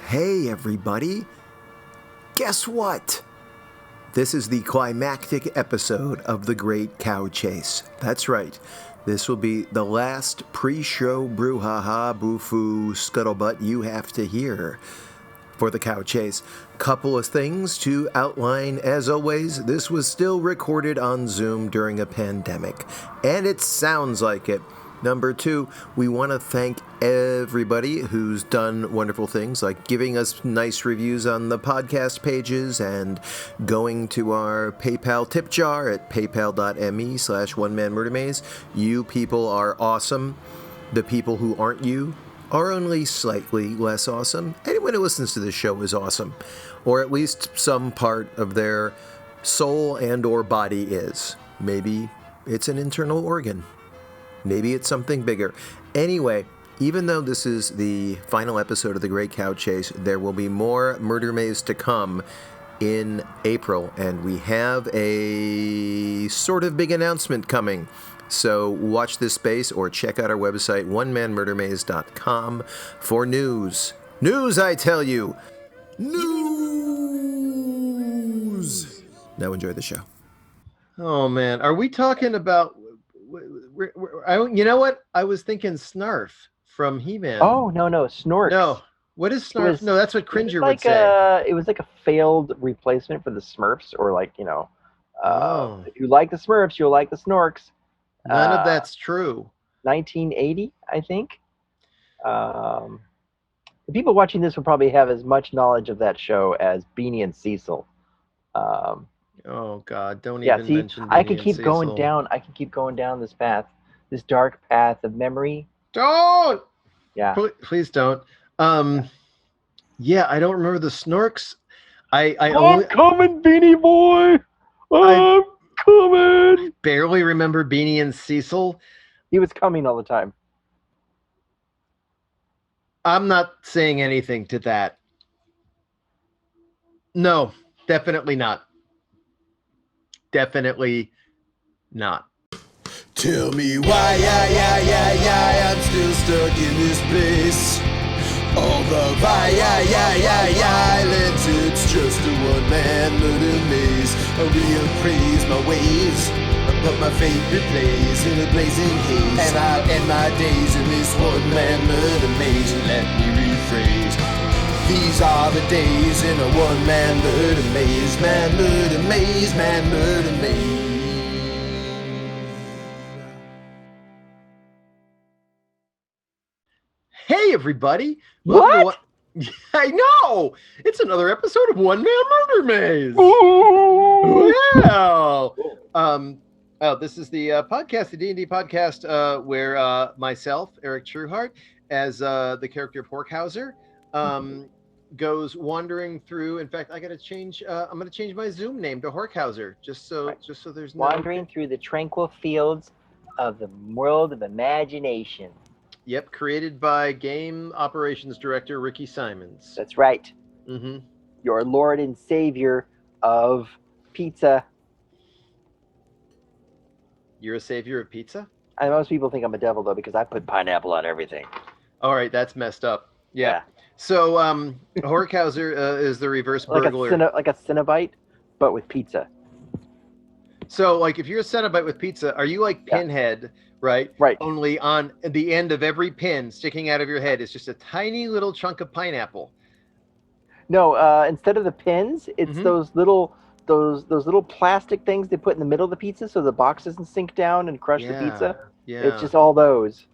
Hey everybody, guess what? This is the climactic episode of The Great Cow Chase. That's right, this will be the last pre-show brouhaha, boo-foo, scuttlebutt you have to hear for the Cow Chase. Couple of things to outline. As always, this was still recorded on Zoom during a pandemic, and it sounds like it. Number two, we want to thank everybody who's done wonderful things like giving us nice reviews on the podcast pages and going to our PayPal tip jar at paypal.me/onemanmurdermaze. You people are awesome. The people who aren't you are only slightly less awesome. Anyone who listens to this show is awesome, or at least some part of their soul and or body is. Maybe it's an internal organ. Maybe it's something bigger. Anyway, even though this is the final episode of The Great Cow Chase, there will be more Murder Maze to come in April, and we have a sort of big announcement coming. So watch this space or check out our website, onemanmurdermaze.com, for news. News, I tell you! News! Now enjoy the show. Oh, man. Are we talking about... you know what? I was thinking Snarf from He-Man. Oh, no, Snorks. No. What is Snarf? No, that's what Cringer would say. It was like a failed replacement for the Smurfs, or like, if you like the Smurfs, you'll like the Snorks. None of that's true. 1980, I think. The people watching this will probably have as much knowledge of that show as Beanie and Cecil. Oh God! Don't even mention. I can keep going down. I can keep going down this path, this dark path of memory. Don't. Yeah. Please don't. Yeah, I don't remember the Snorks. I'm coming, Beanie Boy. I'm coming. Barely remember Beanie and Cecil. He was coming all the time. I'm not saying anything to that. No, definitely not. Definitely not. Tell me why, I'm still stuck in this place. All the violence, it's just a one-man murder maze. I reappraise my ways, but my favorite plays in a blazing haze. And I'll end my days in this one-man murder maze. Let me rephrase. These are the days in a one-man murder maze. Man, murder maze, man, murder maze. Hey, everybody. What? I know! It's another episode of One Man Murder Maze. Wow! This is the podcast, the D&D podcast, where myself, Eric Trueheart, as the character of Horkhauser, goes wandering through. In fact, I got to change. I'm going to change my Zoom name to Horkhauser, just so there's no wandering through the tranquil fields of the world of imagination. Yep, created by Game Operations Director Ricky Simons. That's right. Mm-hmm. Your Lord and Savior of pizza. You're a savior of pizza? Most people think I'm a devil, though, because I put pineapple on everything. All right, that's messed up. Yeah. So, Horkhauser is the reverse burglar. Like a Cenobite, but with pizza. So, like, if you're a Cenobite with pizza, are you like Pinhead, right? Right. Only on the end of every pin sticking out of your head is just a tiny little chunk of pineapple. No, instead of the pins, it's those little plastic things they put in the middle of the pizza so the box doesn't sink down and crush the pizza. Yeah. It's just all those.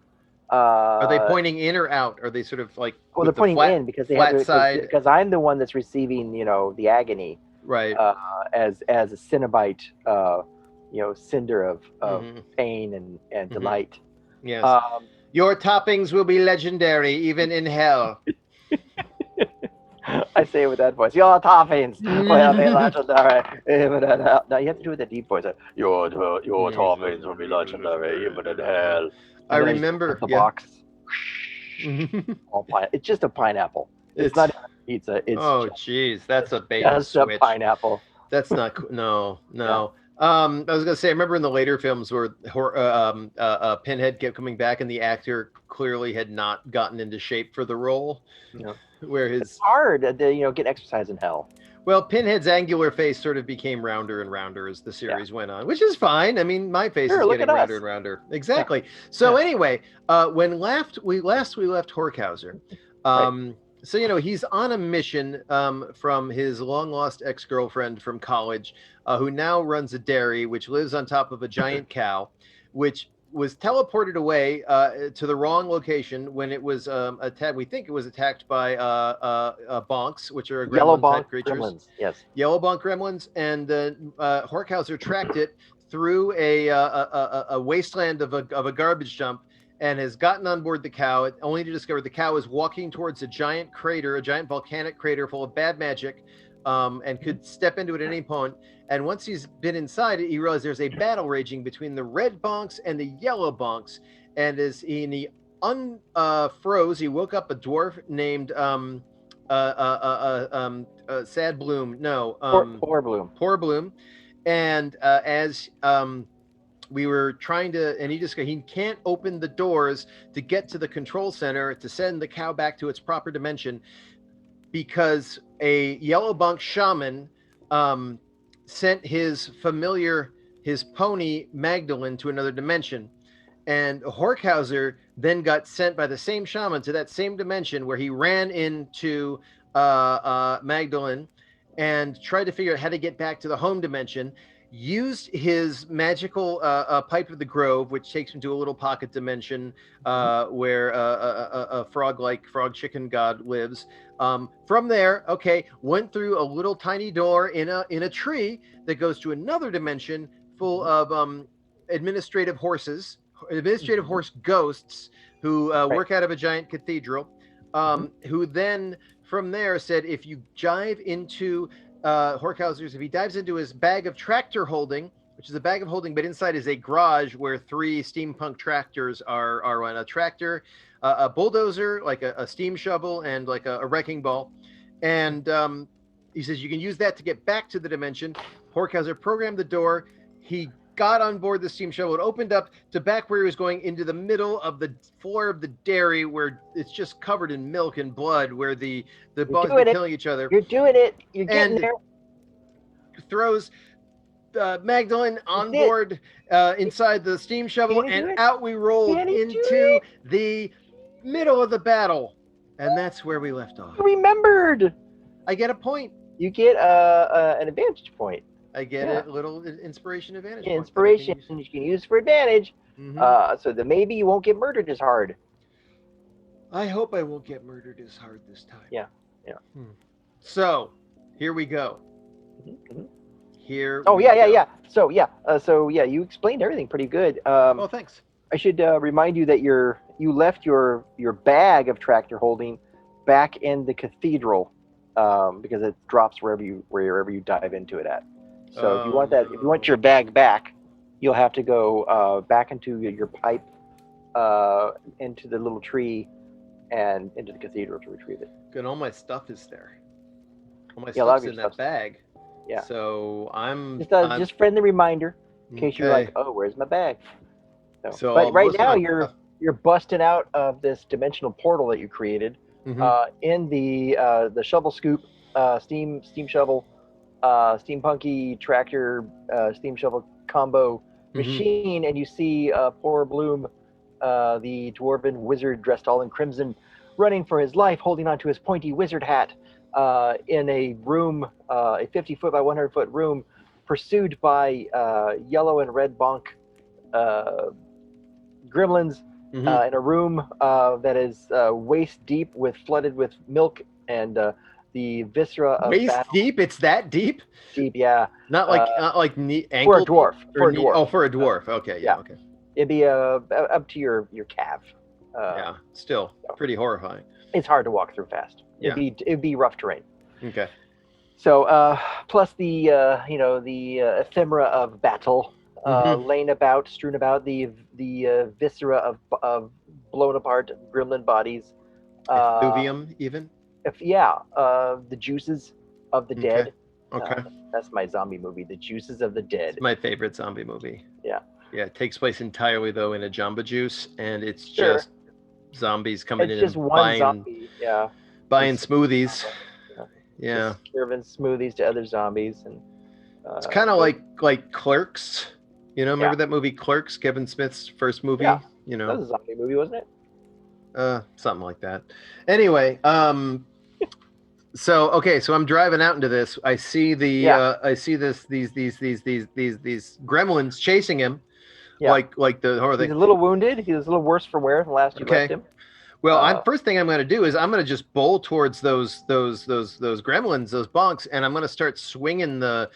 Are they pointing in or out? Are they sort of like? Well, they're pointing in because they have side. Because I'm the one that's receiving, the agony. Right. As a Cenobite, cinder of pain and delight. Yes. Your toppings will be legendary even in hell. I say it with that voice. Your toppings will be legendary even in hell. No, you have to do it with the deep voice. Your toppings will be legendary even in hell. I remember the box. It's just a pineapple. It's not even a pizza. It's jeez, that's a bait just switch. A pineapple. That's not cool. No. I was gonna say, I remember in the later films where Pinhead kept coming back, and the actor clearly had not gotten into shape for the role. No. Where It's his hard to get exercise in hell. Pinhead's angular face sort of became rounder and rounder as the series went on, which is fine. I mean, my face is getting rounder and rounder. Exactly. Yeah. So anyway, when we left Horkhauser. Right. So, he's on a mission from his long-lost ex-girlfriend from college, who now runs a dairy, which lives on top of a giant cow, which was teleported away to the wrong location when it was attacked. We think it was attacked by bonks, which are gremlin-type creatures. Gremlins, yes. Yellow bonk gremlins, and Horkhauser tracked it through a wasteland of a garbage dump, and has gotten on board the cow, only to discover the cow is walking towards a giant volcanic crater full of bad magic, and could step into it at any point. And once he's been inside it, he realizes there's a battle raging between the red bonks and the yellow bonks. And as he unfroze, he woke up a dwarf named Sad Bloom. No, Poor Bloom. Poor Bloom. And as we were trying to, and he can't open the doors to get to the control center to send the cow back to its proper dimension, because a yellow bunk shaman sent his pony Magdalene to another dimension. And Horkhauser then got sent by the same shaman to that same dimension, where he ran into Magdalene and tried to figure out how to get back to the home dimension, used his magical Pipe of the Grove, which takes him to a little pocket dimension where a frog chicken god lives. From there, went through a little tiny door in a tree that goes to another dimension full of administrative horse ghosts who work out of a giant cathedral, who then from there said, if you dive into Horkhauser's, if he dives into his bag of tractor holding, which is a bag of holding, but inside is a garage where 3 steampunk tractors are on a tractor, a bulldozer, like a steam shovel, and like a wrecking ball. And he says you can use that to get back to the dimension. Horkhauser programmed the door. He got on board the steam shovel. It opened up to back where he was going, into the middle of the floor of the dairy, where it's just covered in milk and blood, where the bugs are killing each other. You're doing it. You're getting there. Throws Magdalene on board inside the steam shovel, and out we rolled into the middle of the battle. And that's where we left off. Remembered. I get a point. You get an advantage point. I get a little inspiration advantage. Inspiration you can use for advantage. Mm-hmm. So that maybe you won't get murdered as hard. I hope I won't get murdered as hard this time. Yeah. So here we go. Mm-hmm. Here. Yeah. So you explained everything pretty good. Oh, thanks. I should remind you that you left your bag of tractor holding back in the cathedral because it drops wherever you dive into it at. So if you want your bag back, you'll have to go back into your pipe, into the little tree, and into the cathedral to retrieve it. Good. All my stuff is there. All my stuff's in that bag. Yeah. So just friendly reminder in case you're like, oh, where's my bag? So but right now you're busting out of this dimensional portal that you created in the shovel scoop, steam shovel, steampunky tractor, steam shovel combo machine, and you see poor Bloom, the dwarven wizard dressed all in crimson, running for his life, holding onto his pointy wizard hat, in a room, a 50-foot by 100-foot room, pursued by yellow and red bonk gremlins, in a room that is waist deep, flooded with milk and the viscera of waist battle. Deep. It's that deep. Deep, yeah. Not like ankle. For a dwarf. For a dwarf. Okay, yeah. Okay. It'd be up to your calf. Yeah. Still pretty horrifying. It's hard to walk through fast. Yeah. It'd be rough terrain. Okay. So plus the ephemera of battle strewn about, the viscera of blown apart gremlin bodies. Effluvium, even. The juices of the dead. Okay. That's my zombie movie, The Juices of the Dead. It's my favorite zombie movie. Yeah. Yeah, it takes place entirely though in a Jamba Juice, and it's just zombies coming in just and one zombie. Yeah. buying smoothies. Yeah. Just serving smoothies to other zombies, and it's kind of like Clerks. You know, remember that movie Clerks, Kevin Smith's first movie? Yeah. You know, that was a zombie movie, wasn't it? Something like that. Anyway, so I'm driving out into this. I see these gremlins chasing him. Yeah. Like the horror thing. He's a little wounded. He was a little worse for wear than last you left him. Well, first thing I'm going to do is I'm going to just bowl towards those gremlins, those bonks, and I'm going to start swinging the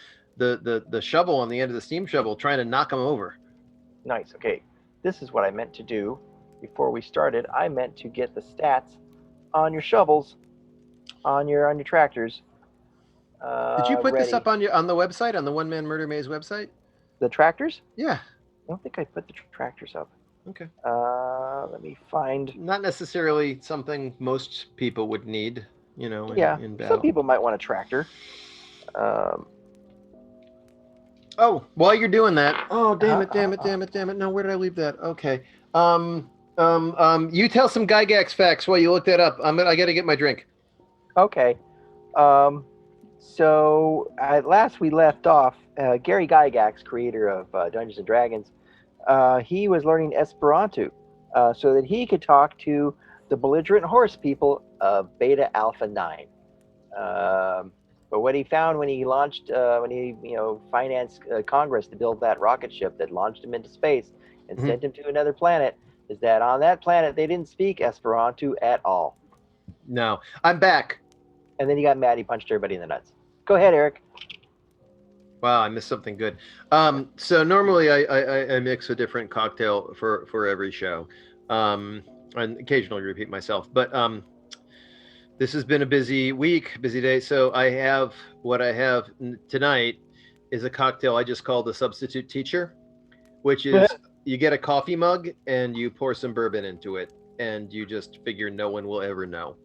shovel on the end of the steam shovel, trying to knock them over. Nice. Okay, this is what I meant to do before we started. I meant to get the stats on your shovels, on your tractors. Did you put this up on the website, on the One Man Murder Maze website? The tractors? Yeah. I don't think I put the tractors up. Okay. Let me find. Not necessarily something most people would need, you know. In battle. Some people might want a tractor. Oh, while you're doing that. Oh, damn it. No, where did I leave that? Okay. You tell some Gygax facts while you look that up. I got to get my drink. Okay. So at last we left off, Gary Gygax, creator of Dungeons and Dragons, he was learning Esperanto so that he could talk to the belligerent horse people of Beta Alpha 9. But what he found when he launched, when he financed Congress to build that rocket ship that launched him into space and sent him to another planet, is that on that planet they didn't speak Esperanto at all. No, I'm back. And then he got mad. He punched everybody in the nuts. Go ahead, Eric. Wow, I missed something good. So normally I mix a different cocktail for every show, and occasionally repeat myself. But this has been a busy week, busy day. So what I have tonight is a cocktail I just call the Substitute Teacher, which is you get a coffee mug and you pour some bourbon into it, and you just figure no one will ever know.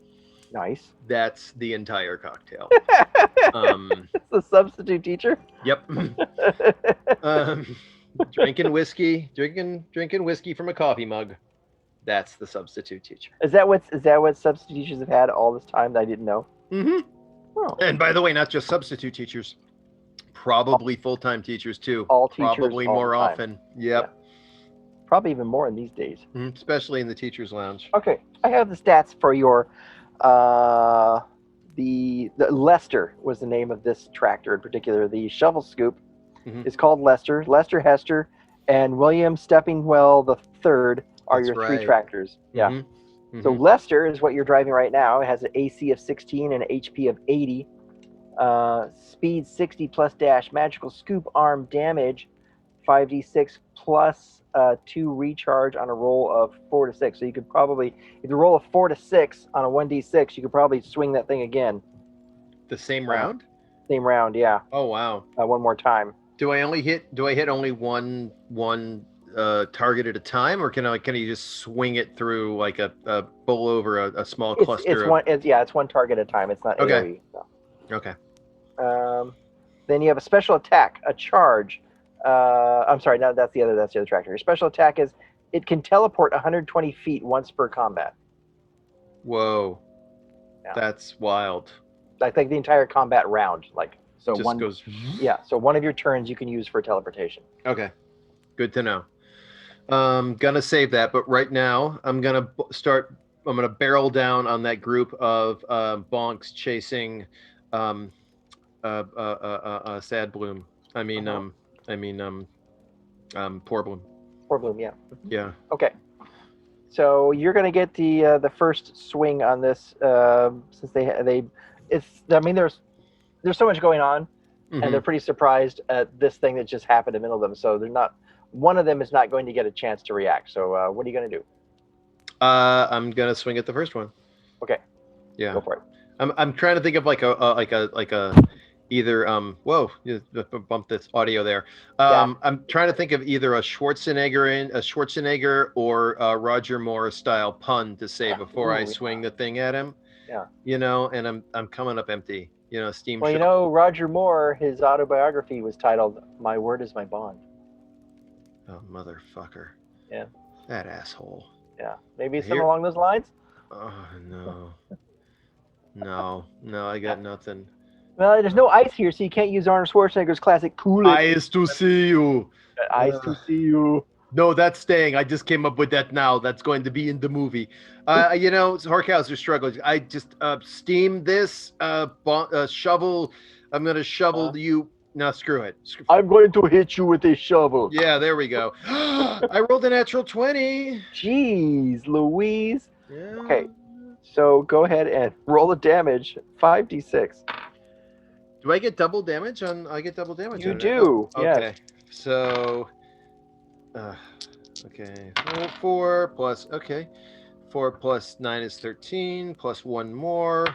Nice. That's the entire cocktail. It's the Substitute Teacher. Yep. Drinking whiskey from a coffee mug. That's the Substitute Teacher. Is that what substitute teachers have had all this time that I didn't know? Mm-hmm. Oh. And by the way, not just substitute teachers, probably full-time teachers too. All teachers, probably all more often. Yep. Yeah. Probably even more in these days. Especially in the teachers' lounge. Okay, I have the stats for your. The Lester was the name of this tractor in particular. The shovel scoop is called Lester. Lester Hester and William Steppingwell III are your three tractors. Yeah. So Lester is what you're driving right now. It has an AC of 16 and an HP of 80. Speed 60 plus dash, magical scoop arm damage 5d6 plus 2 recharge on a roll of 4 to 6. So you could probably, if you roll a 4 to 6 on a 1d6, you could probably swing that thing again. The same round? Same round, yeah. Oh wow! One more time. Do I hit only one target at a time, or can you just swing it through like a bowl over a small cluster? It's one target at a time. It's not AoE. So. Okay. Then you have a special attack, a charge. I'm sorry, no, that's the other tractor. Your special attack is it can teleport 120 feet once per combat. Whoa, yeah. That's wild. I think the entire combat round, so just goes. Yeah, so one of your turns you can use for teleportation. Okay, good to know. Gonna save that, but right now I'm gonna barrel down on that group of bonks chasing Sad Bloom. Poor Bloom. Poor Bloom, yeah. Yeah. Okay. So you're gonna get the first swing on this, since there's so much going on, and they're pretty surprised at this thing that just happened in the middle of them. So one of them is not going to get a chance to react. So what are you gonna do? I'm gonna swing at the first one. Okay. Yeah. Go for it. I'm trying to think of like a either whoa, you bump this audio there. I'm trying to think of either a Schwarzenegger or a Roger Moore style pun to say before I swing the thing at him. Yeah. And I'm coming up empty. steam Well, shuttle. Roger Moore, his autobiography was titled "My Word Is My Bond." Oh, motherfucker. Yeah. That asshole. Yeah. Maybe something along those lines? Oh, no. No, I got nothing. Well, there's no ice here, so you can't use Arnold Schwarzenegger's classic "Cool It." Eyes to see you. Eyes to see you. No, that's staying. I just came up with that now. That's going to be in the movie. Horkhauser struggles. I just steam this shovel. I'm going to shovel you. No, screw it. I'm going to hit you with a shovel. Yeah, there we go. I rolled a natural 20. Jeez, Louise. Yeah. Okay, so go ahead and roll the damage. 5d6. Do I get double damage on? I get double damage. You do. Okay. Yes. So. Okay. 4 plus. Okay. 4 plus 9 is 13. Plus 1 more.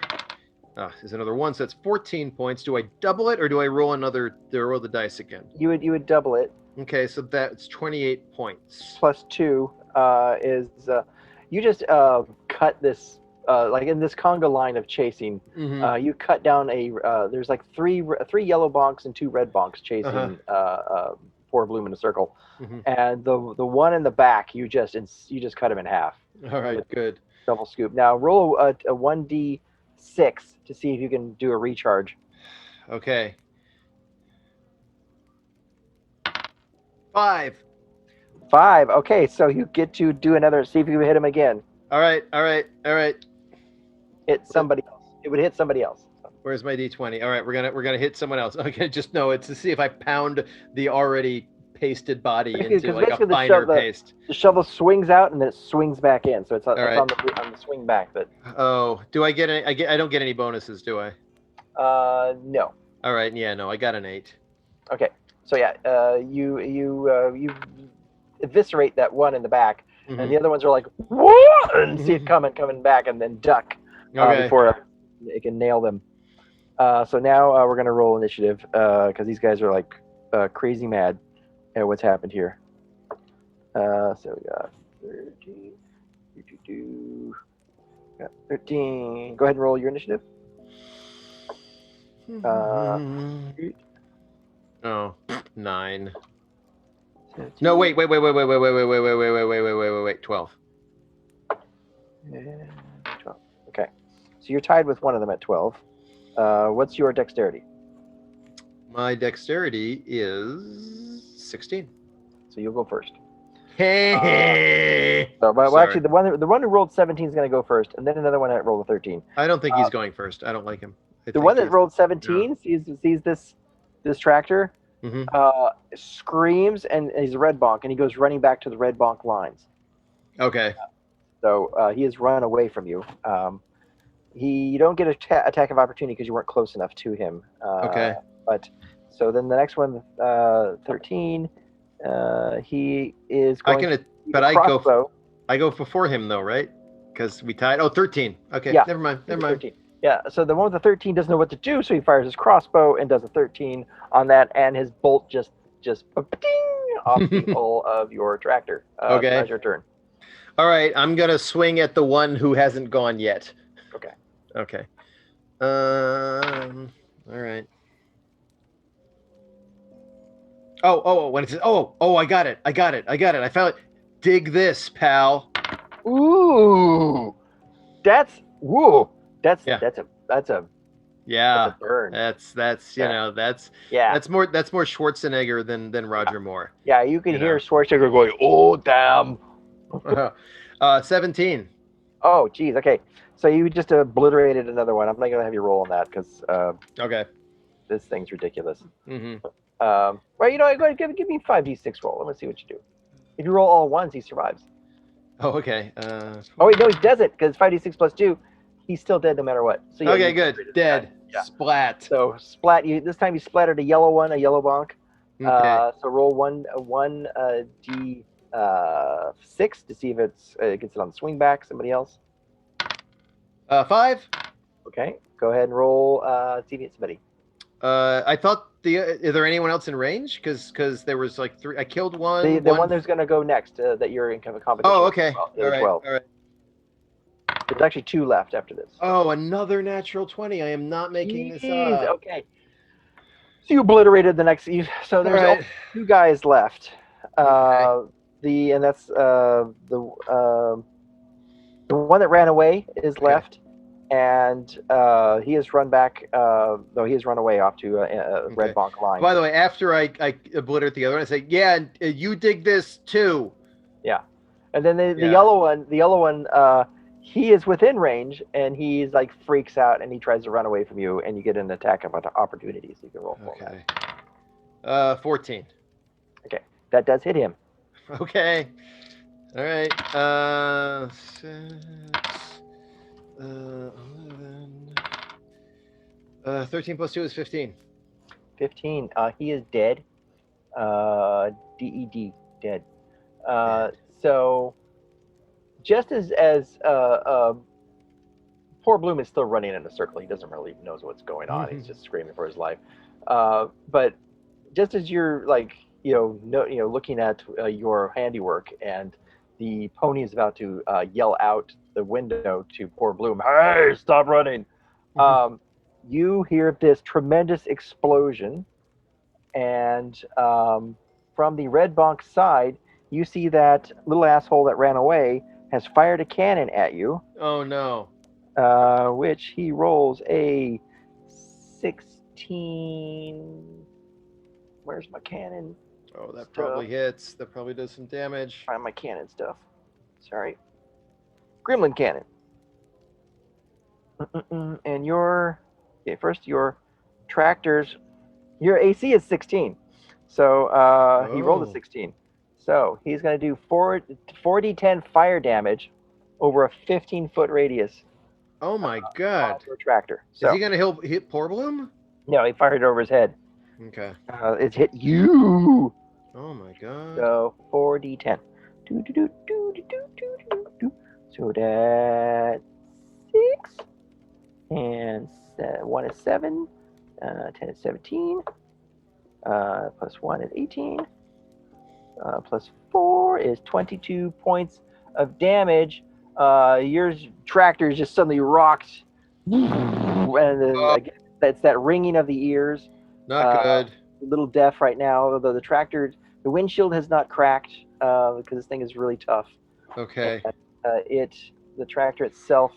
There's another 1, so that's 14 points. Do I double it or do I roll roll the dice again? You would double it. Okay, so that's 28 points. Plus 2 is you just cut this like in this conga line of chasing. Mm-hmm. You cut down there's like three yellow bonks and 2 red bonks chasing 4 bloom in a circle, and the one in the back you just cut him in half. All right, good. Double scoop. Now roll a 1d6 to see if you can do a recharge. Okay. 5. Okay, so you get to do another. See if you can hit him again. All right. Hit somebody else. It would hit somebody else. Where's my d20? All right, we're gonna hit someone else. Okay, just know it's to see if I pound the already pasted body into like a finer paste. The shovel swings out and then it swings back in, so it's on the swing back. But do I get any? I don't get any bonuses, do I? No. All right, yeah, no, I got an 8. Okay, so yeah, you eviscerate that one in the back, and the other ones are like, what? And see it coming back, and then duck before it can nail them. So now we're gonna roll initiative because these guys are like crazy mad at what's happened here. So we got 13. Got 13. Go ahead and roll your initiative. 9. 17. No, wait. 12. And 12. Okay. So you're tied with one of them at 12. What's your dexterity? My dexterity is 16. So you'll go first. Hey. Actually, the one who rolled 17 is going to go first, and then another one that rolled a 13. I don't think he's going first. I don't like him. The one that rolled 17 sees this tractor, screams, and he's a red bonk, and he goes running back to the red bonk lines. Okay. So he has run away from you. You don't get an attack of opportunity because you weren't close enough to him. Okay. But so then the next one, 13, he is going. I go before him though, right? Because we tied. Oh, 13. Okay. Yeah. Never mind. 13. Yeah. So the one with the 13 doesn't know what to do, so he fires his crossbow and does a 13 on that, and his bolt just off the hull of your tractor. Okay. That's your turn. All right. I'm gonna swing at the one who hasn't gone yet. Okay. All right. When it says, I got it. I found it. Dig this, pal. Ooh, that's a burn. That's more Schwarzenegger than Roger Moore. Yeah, you can hear Schwarzenegger going, "Oh damn." 17. Oh geez. Okay, so you just obliterated another one. I'm not gonna have you roll on that because this thing's ridiculous. Well, go ahead, give me 5d6 roll. Let me see what you do. If you roll all ones, he survives. Oh, okay. Wait, no, he doesn't because 5d6 plus 2, he's still dead no matter what. So okay, good. Dead. Yeah. Splat. So splat. This time you splattered a yellow bonk. Okay. So roll one d6 to see if it gets it on the swing back. Somebody else. 5. Okay. Go ahead and roll. See if it's somebody. I thought is there anyone else in range? Because there was like 3. I killed one. The one that's going to go next that you're in kind of competition. Oh, okay. All right. There's actually 2 left after this. Oh, another natural 20. I am not making this up. Okay. So you obliterated the next. So there's only 2 guys left. And that's the one that ran away is left, and he has run back. Though he has run away off to Red Bonk line. By the way, after I obliterate the other one, I say, "Yeah, you dig this too." Yeah, and then the yellow one, he is within range, and he's like freaks out, and he tries to run away from you, and you get an attack of opportunity, so you can roll for that. 14. Okay, that does hit him. Okay. All right. 6, 11. 13 plus 2 is 15. 15. He is dead. DED, dead. So, just as poor Bloom is still running in a circle, he doesn't really knows what's going on. He's just screaming for his life. But just as you're like, looking at your handiwork, and the pony is about to yell out the window to poor Bloom, "Hey, stop running!" You hear this tremendous explosion, and from the Red Bonk side, you see that little asshole that ran away has fired a cannon at you. Oh no! Which he rolls a 16. Where's my cannon? Oh, that probably hits. That probably does some damage. Find my cannon stuff. Sorry. Gremlin cannon. And your tractors, your AC is 16. So he rolled a 16. So he's going to do 4d10 fire damage over a 15-foot radius. Oh my god. For a tractor. So, is he going to hit Poor Bloom? No, he fired it over his head. Okay. It's hit you. Oh my god. So 4d10. So that's 6. And 1 is 7. 10 is 17. Plus 1 is 18. Plus 4 is 22 points of damage. Your tractor is just suddenly rocked. And then, that's that ringing of the ears. Not good. A little deaf right now, although the windshield has not cracked because this thing is really tough. Okay. And, the tractor itself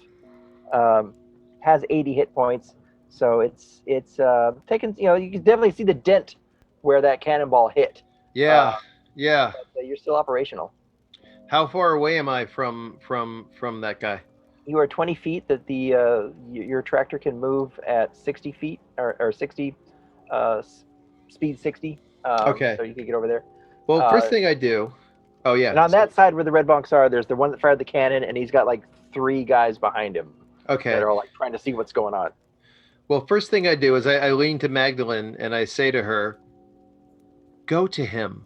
has 80 hit points, so it's taken. You can definitely see the dent where that cannonball hit. Yeah, yeah. But you're still operational. How far away am I from that guy? You are 20 feet. That your tractor can move at 60 feet or 60 speed 60. Okay. So you can get over there. Well, first thing I do. Oh yeah. And on that side where the Red Bonks are, there's the one that fired the cannon, and he's got like 3 guys behind him. Okay. That are like trying to see what's going on. Well, first thing I do is I lean to Magdalene and I say to her, "Go to him."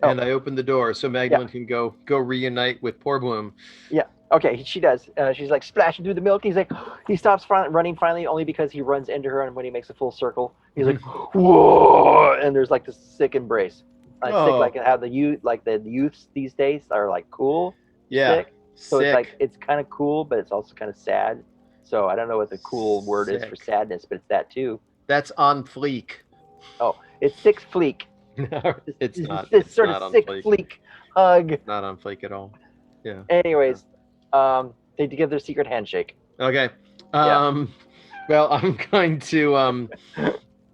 And I open the door so Magdalene can go reunite with Poor Bloom. Yeah. Okay, she does. She's like splashing through the milk. He's like, he stops running finally, only because he runs into her, and when he makes a full circle, he's like, "Whoa!" And there's like this sick embrace. Sick, like how the youths these days are like cool. Yeah. Sick. So it's kind of cool, but it's also kind of sad. So I don't know what the cool word is for sadness, but it's that too. That's on fleek. Oh, it's sick fleek. No, it's not. This it's sort not of sick fleek hug. Not on fleek at all. Yeah. Anyways, they give their secret handshake. Okay. Well, I'm going to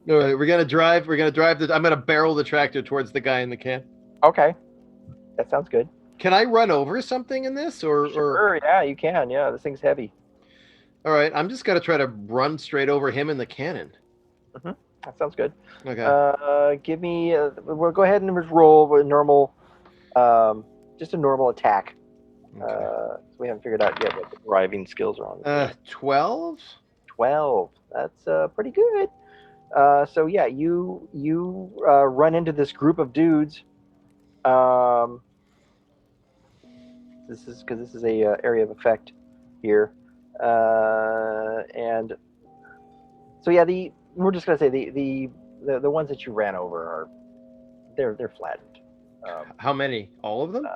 we're gonna drive. I'm gonna barrel the tractor towards the guy in the can. Okay, that sounds good. Can I run over something in this, or? Sure, yeah, you can. Yeah, this thing's heavy. All right, I'm just gonna try to run straight over him in the cannon. Mm-hmm. That sounds good. Okay. Give me. We'll go ahead and roll with normal, just a normal attack. Okay. So we haven't figured out yet what the driving skills are on. 12. 12. That's pretty good. So yeah, you run into this group of dudes. This is a area of effect here, and so yeah, we're just gonna say the ones that you ran over are they're flattened. How many? All of them?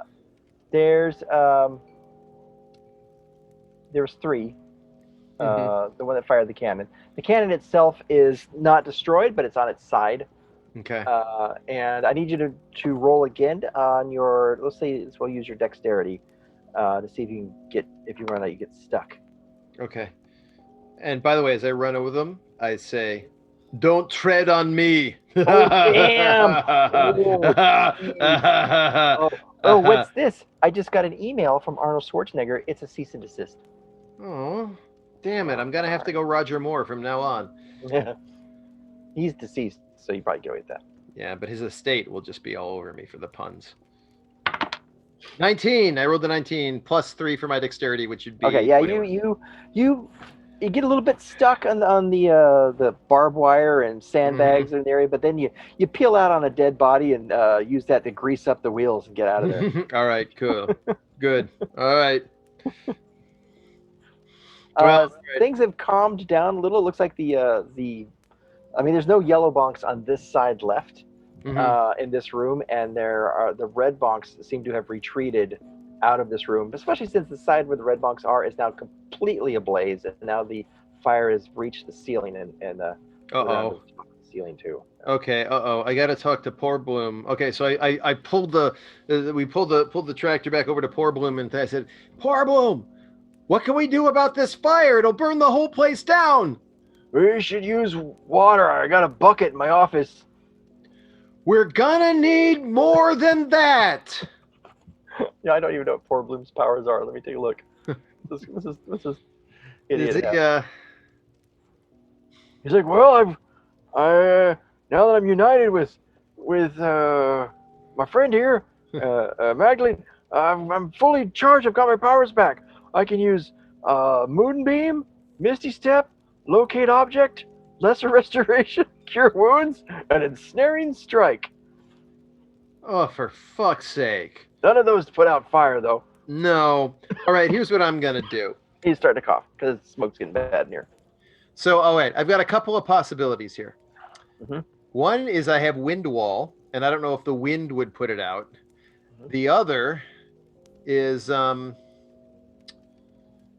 There's there's three. The one that fired the cannon. The cannon itself is not destroyed, but it's on its side. Okay. And I need you to roll again on your. Let's say we'll use your dexterity to see if you can get. If you run out, you get stuck. Okay. And by the way, as I run over them, I say, "Don't tread on me." Oh damn! Oh, what's this? I just got an email from Arnold Schwarzenegger. It's a cease and desist. Oh, damn it! I'm gonna have to go Roger Moore from now on. Yeah. He's deceased, so you probably get away with that. Yeah, but his estate will just be all over me for the puns. 19. I rolled the 19 plus 3 for my dexterity, which would be okay. Yeah, 21. you get a little bit stuck on the barbed wire and sandbags in the area, but then you peel out on a dead body and use that to grease up the wheels and get out of there. All right, cool, good. All right. Well, things have calmed down a little. It looks like I mean, there's no yellow bonks on this side left in this room, and the red bonks seem to have retreated out of this room, especially since the side where the red bonks are is now completely ablaze, and now the fire has reached the ceiling and the ceiling too. Okay. I got to talk to Poor Bloom. Okay, so I pulled we pulled the tractor back over to Poor Bloom, and I said, Poor Bloom, what can we do about this fire? It'll burn the whole place down. We should use water. I got a bucket in my office. We're gonna need more than that. Yeah, I don't even know what Poor Bloom's powers are. Let me take a look. This is idiot. He's like, well, now that I'm united with my friend here, Magdalene, I'm fully charged. I've got my powers back. I can use Moonbeam, Misty Step, Locate Object, Lesser Restoration, Cure Wounds, and Ensnaring Strike. Oh, for fuck's sake. None of those put out fire, though. No. All right, here's what I'm going to do. He's starting to cough because smoke's getting bad in here. So, wait, I've got a couple of possibilities here. One is I have wind wall, and I don't know if the wind would put it out. The other is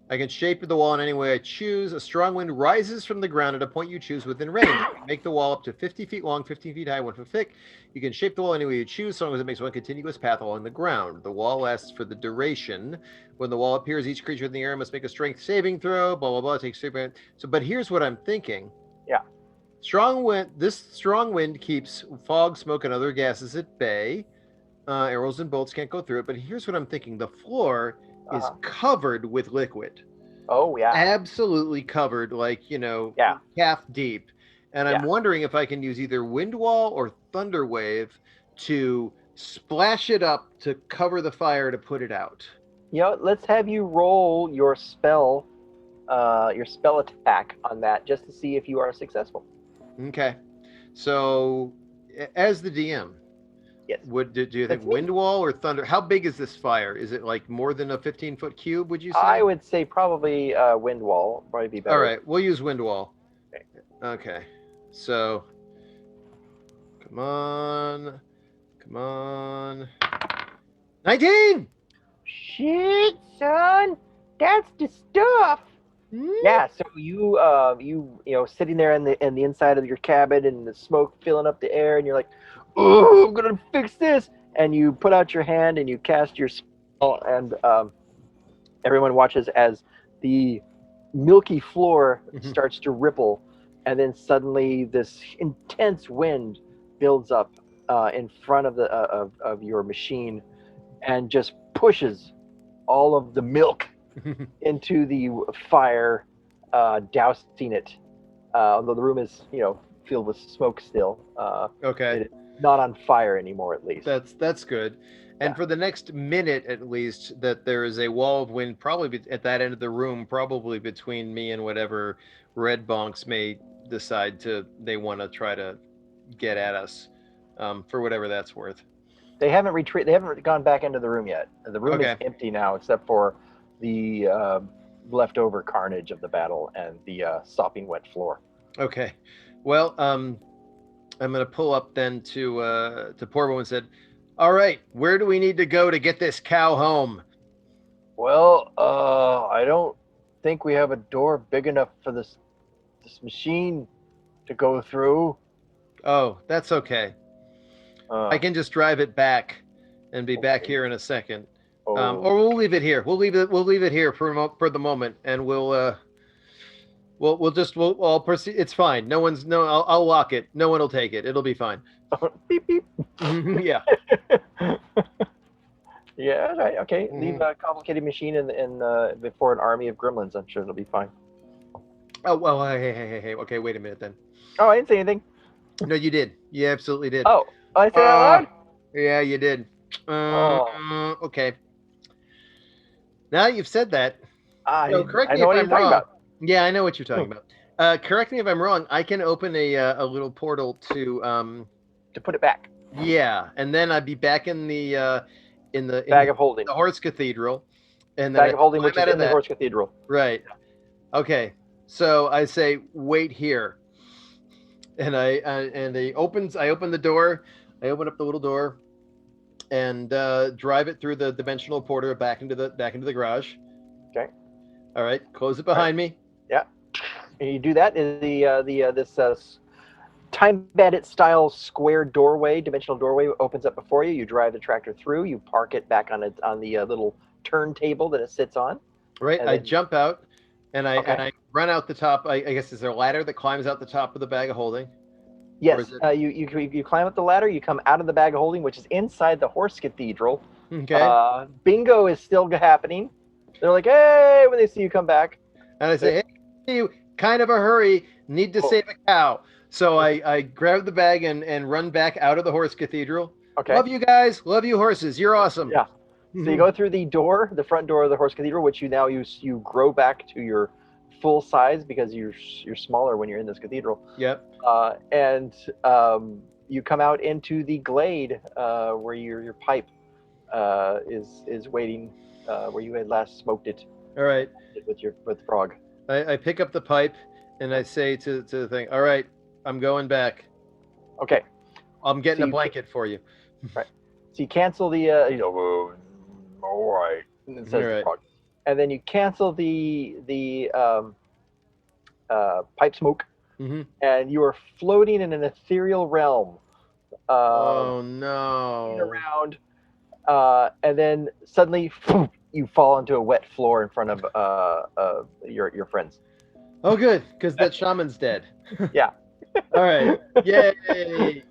I can shape the wall in any way I choose. A strong wind rises from the ground at a point you choose within range. Make the wall up to 50 feet long, 15 feet high, 1 foot thick. You can shape the wall any way you choose, so long as it makes one continuous path along the ground. The wall lasts for the duration. When the wall appears, each creature in the area must make a strength saving throw. Blah blah blah. It takes super. So, but here's what I'm thinking. Yeah. Strong wind. This strong wind keeps fog, smoke, and other gases at bay. Arrows and bolts can't go through it. But here's what I'm thinking. The floor is covered with liquid. Oh, yeah. Absolutely covered, like, calf deep. And I'm wondering if I can use either wind wall or thunder wave to splash it up to cover the fire to put it out. Let's have you roll your spell attack on that just to see if you are successful. Okay. So, as the DM, yes. Do you think wind wall or thunder? How big is this fire? Is it like more than a 15-foot cube, would you say? I would say probably wind wall. Probably be better. All right, we'll use wind wall. Okay. So, come on. 19! Shit, son. That's the stuff. Yeah, so you sitting there in the inside of your cabin and the smoke filling up the air, and you're like, oh, I'm gonna fix this, and you put out your hand and you cast your spell, and everyone watches as the milky floor starts to ripple, and then suddenly this intense wind builds up in front of your machine and just pushes all of the milk into the fire, dousing it. Although the room is, filled with smoke still. Okay. It's not on fire anymore, at least. That's good. And for the next minute, at least, that there is a wall of wind, probably at that end of the room, probably between me and whatever red bonks may decide they want to try to get at us, for whatever that's worth. They haven't retreated. They haven't gone back into the room yet. The room is empty now, except for the leftover carnage of the battle and the sopping wet floor. Okay. Well, I'm going to pull up then to Porbo and said, all right, where do we need to go to get this cow home? Well, I don't think we have a door big enough for this machine to go through. Oh, that's okay. I can just drive it back and be back here in a second. Or we'll leave it here. We'll leave it here for the moment, and I'll proceed. It's fine. I'll lock it. No one will take it. It'll be fine. Beep beep. Yeah. Yeah. Right. Okay. Leave a complicated machine in before an army of gremlins. I'm sure it'll be fine. Oh well. Hey. Okay. Wait a minute then. Oh, I didn't say anything. No, you did. You absolutely did. Oh, I said out loud. Yeah, you did. Okay. Now you've said that. Correct me if I'm wrong. About. Yeah, I know what you're talking about. Correct me if I'm wrong. I can open a little portal to put it back. Yeah, and then I'd be back in the bag of holding, the Horse Cathedral, and bag of holding, which is in the Horse Cathedral. Right. Okay. So I say, wait here, and I open the door. I open up the little door, and drive it through the dimensional portal back into the garage. Okay. All right. Close it behind me. Yeah. And you do that in this Time Bandit style square doorway, dimensional doorway opens up before you. You drive the tractor through. You park it back on the little turntable that it sits on. Right. I jump out, and I run out the top. I guess is there a ladder that climbs out the top of the bag of holding? Yes. You climb up the ladder. You come out of the bag of holding, which is inside the Horse Cathedral. Okay. Bingo is still happening. They're like, hey, when they see you come back. And I say, hey, you kind of a hurry. Need to save a cow. So I grab the bag and run back out of the Horse Cathedral. Okay. Love you guys. Love you horses. You're awesome. Yeah. So you go through the front door of the Horse Cathedral, which you grow back to your full size because you're smaller when you're in this cathedral. Yep. And you come out into the glade where your pipe is waiting, where you had last smoked it. All right. With Frog. I pick up the pipe and I say to the thing, all right, I'm going back. Okay. I'm getting a blanket for you. Right. So you cancel the all right. And it says right. Frog. And then you cancel the pipe smoke, and you are floating in an ethereal realm. Oh no! Around, and then suddenly you fall into a wet floor in front of your friends. Oh, good, because that shaman's dead. Yeah. All right. Yay!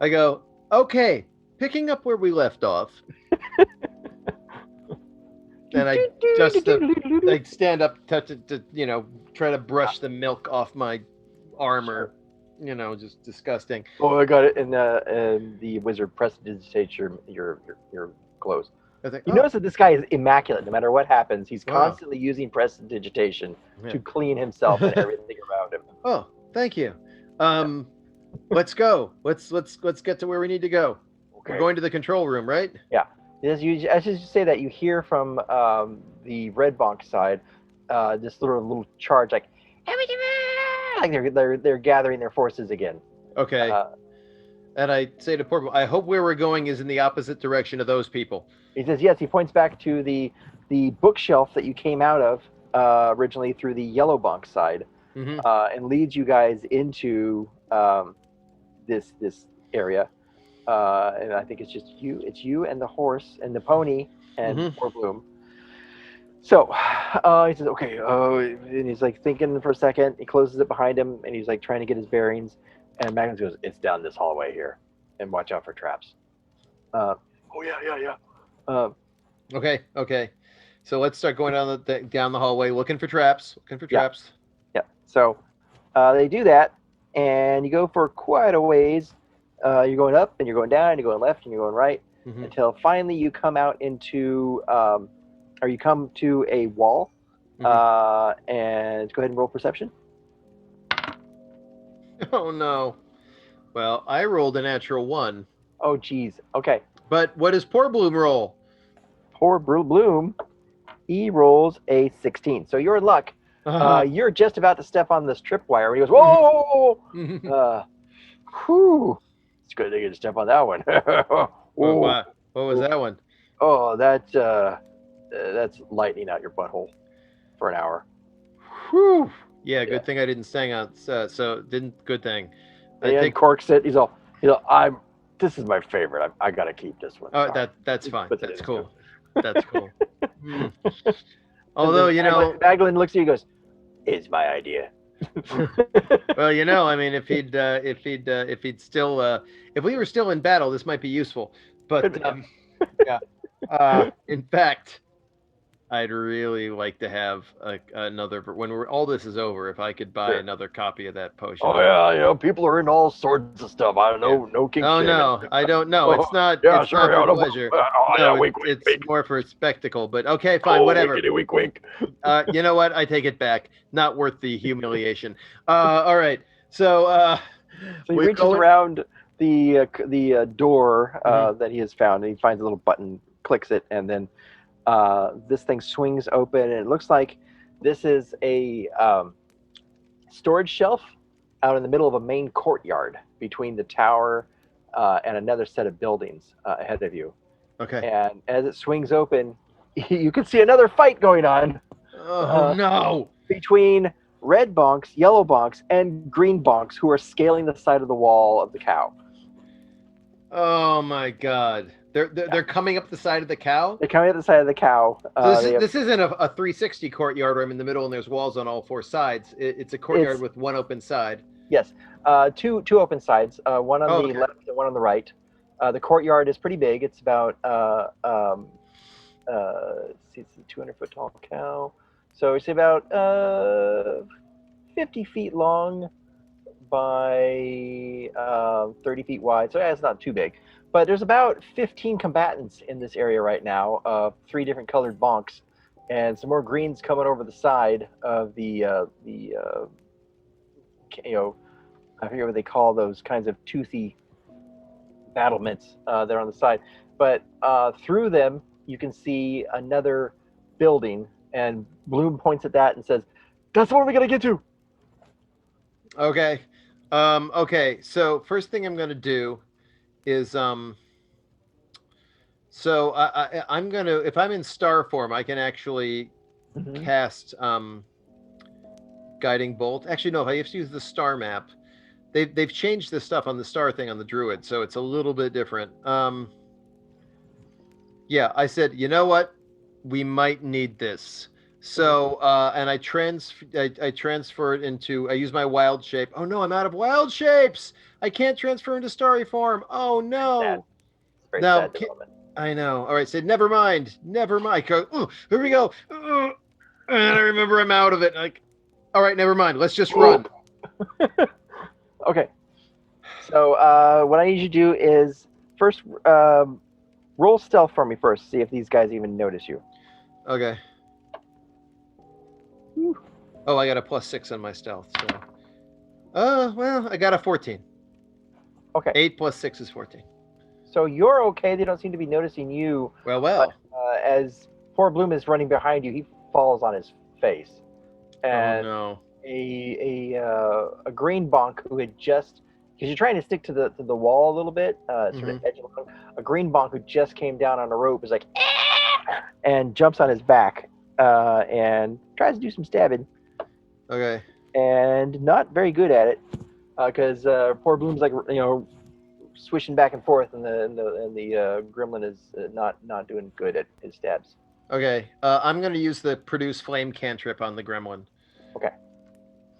I go, okay, picking up where we left off. And I just stand up, touch it, to try to brush the milk off my armor. Just disgusting. Oh, I got it. And the wizard prestidigitates your clothes. Notice that this guy is immaculate. No matter what happens, he's constantly using prestidigitation to clean himself and everything around him. Oh, thank you. Let's go. Let's get to where we need to go. Okay. We're going to the control room, right? Yeah. As you say that, you hear from the Red Bonk side this little charge, like they're gathering their forces again. Okay. And I say to Portable, I hope where we're going is in the opposite direction of those people. He says yes. He points back to the bookshelf that you came out of originally through the Yellow Bonk side, and leads you guys into this area. And I think it's just you. It's you and the horse and the pony and Poor Bloom. So he says, okay. And he's like thinking for a second. He closes it behind him, and he's like trying to get his bearings. And Magnus goes, it's down this hallway here, and watch out for traps. Yeah. Okay. So let's start going down the hallway, looking for traps. Yeah. So they do that, and you go for quite a ways. You're going up, and you're going down, and you're going left, and you're going right, until finally you come out into, or you come to a wall. And go ahead and roll perception. Oh no! Well, I rolled a natural 1. Oh geez. Okay. But what does Poor Bloom roll? Poor Bloom, he rolls a 16. So you're in luck. You're just about to step on this tripwire, and he goes, "Whoa!" Whew. It's good they get to step on that one. What was that one? Oh, that that's lightning out your butthole for an hour. Whew. Yeah, good thing I didn't sing out. Good thing. And he uncorks it. He's all, this is my favorite. I gotta keep this one. Oh, that's fine. That's cool. That's cool. Although, Magdalene looks at you and goes, "It's my idea." Well, I mean, if we were still in battle, this might be useful. But yeah, in fact, I'd really like to have another. When all this is over, if I could buy another copy of that potion. Oh yeah, people are in all sorts of stuff. I don't know, no kink. Oh no, I don't know. It's not. Yeah, it's not for pleasure. It's more for spectacle. But okay, fine, whatever. Wink, wink. You know what? I take it back. Not worth the humiliation. All right. So he reaches around the door that he has found, and he finds a little button, clicks it, and then this thing swings open, and it looks like this is a storage shelf out in the middle of a main courtyard between the tower and another set of buildings ahead of you. Okay. And as it swings open, you can see another fight going on. Oh no! Between red bonks, yellow bonks, and green bonks who are scaling the side of the wall of the cow. Oh my God! They're coming up the side of the cow? They're coming up the side of the cow. This isn't a 360 courtyard where I'm in the middle and there's walls on all four sides. It's a courtyard with one open side. Yes. Two open sides, one on the left and one on the right. The courtyard is pretty big. It's about, it's a 200-foot tall cow. So it's about 50 feet long by 30 feet wide. So it's not too big. But there's about 15 combatants in this area right now, 3 different colored bonks, and some more greens coming over the side of the I forget what they call those kinds of toothy battlements that are on the side. But through them, you can see another building, and Bloom points at that and says, "That's what we're gonna get to." Okay. Okay. So first thing I'm gonna do is so I'm gonna, if I'm in star form, I can actually cast guiding bolt. Actually, no, I have to use the star map. They've changed the stuff on the star thing on the druid, so it's a little bit different. Yeah, I said, you know what, we might need this. So and I transfer it into, I use my wild shape. Oh no, I'm out of wild shapes. I can't transfer into starry form. Oh no. Now, I know. All right, so never mind. Go, here we go. And I remember I'm out of it. Like, all right, never mind. Let's just run. Okay. So what I need you to do is first roll stealth for me first. See if these guys even notice you. Okay. Whew. Oh, I got a +6 on my stealth. So, well, I got a 14. Okay. 8 + 6 is 14. So you're okay. They don't seem to be noticing you. Well. But, as poor Bloom is running behind you, he falls on his face. And oh no. A green bonk who had just, because you're trying to stick to the wall a little bit, sort of edge along. A green bonk who just came down on a rope is like, "Ah!" and jumps on his back and tries to do some stabbing. Okay. And not very good at it because poor Bloom's like swishing back and forth, and the gremlin is not doing good at his stabs. Okay. I'm going to use the produce flame cantrip on the gremlin. Okay.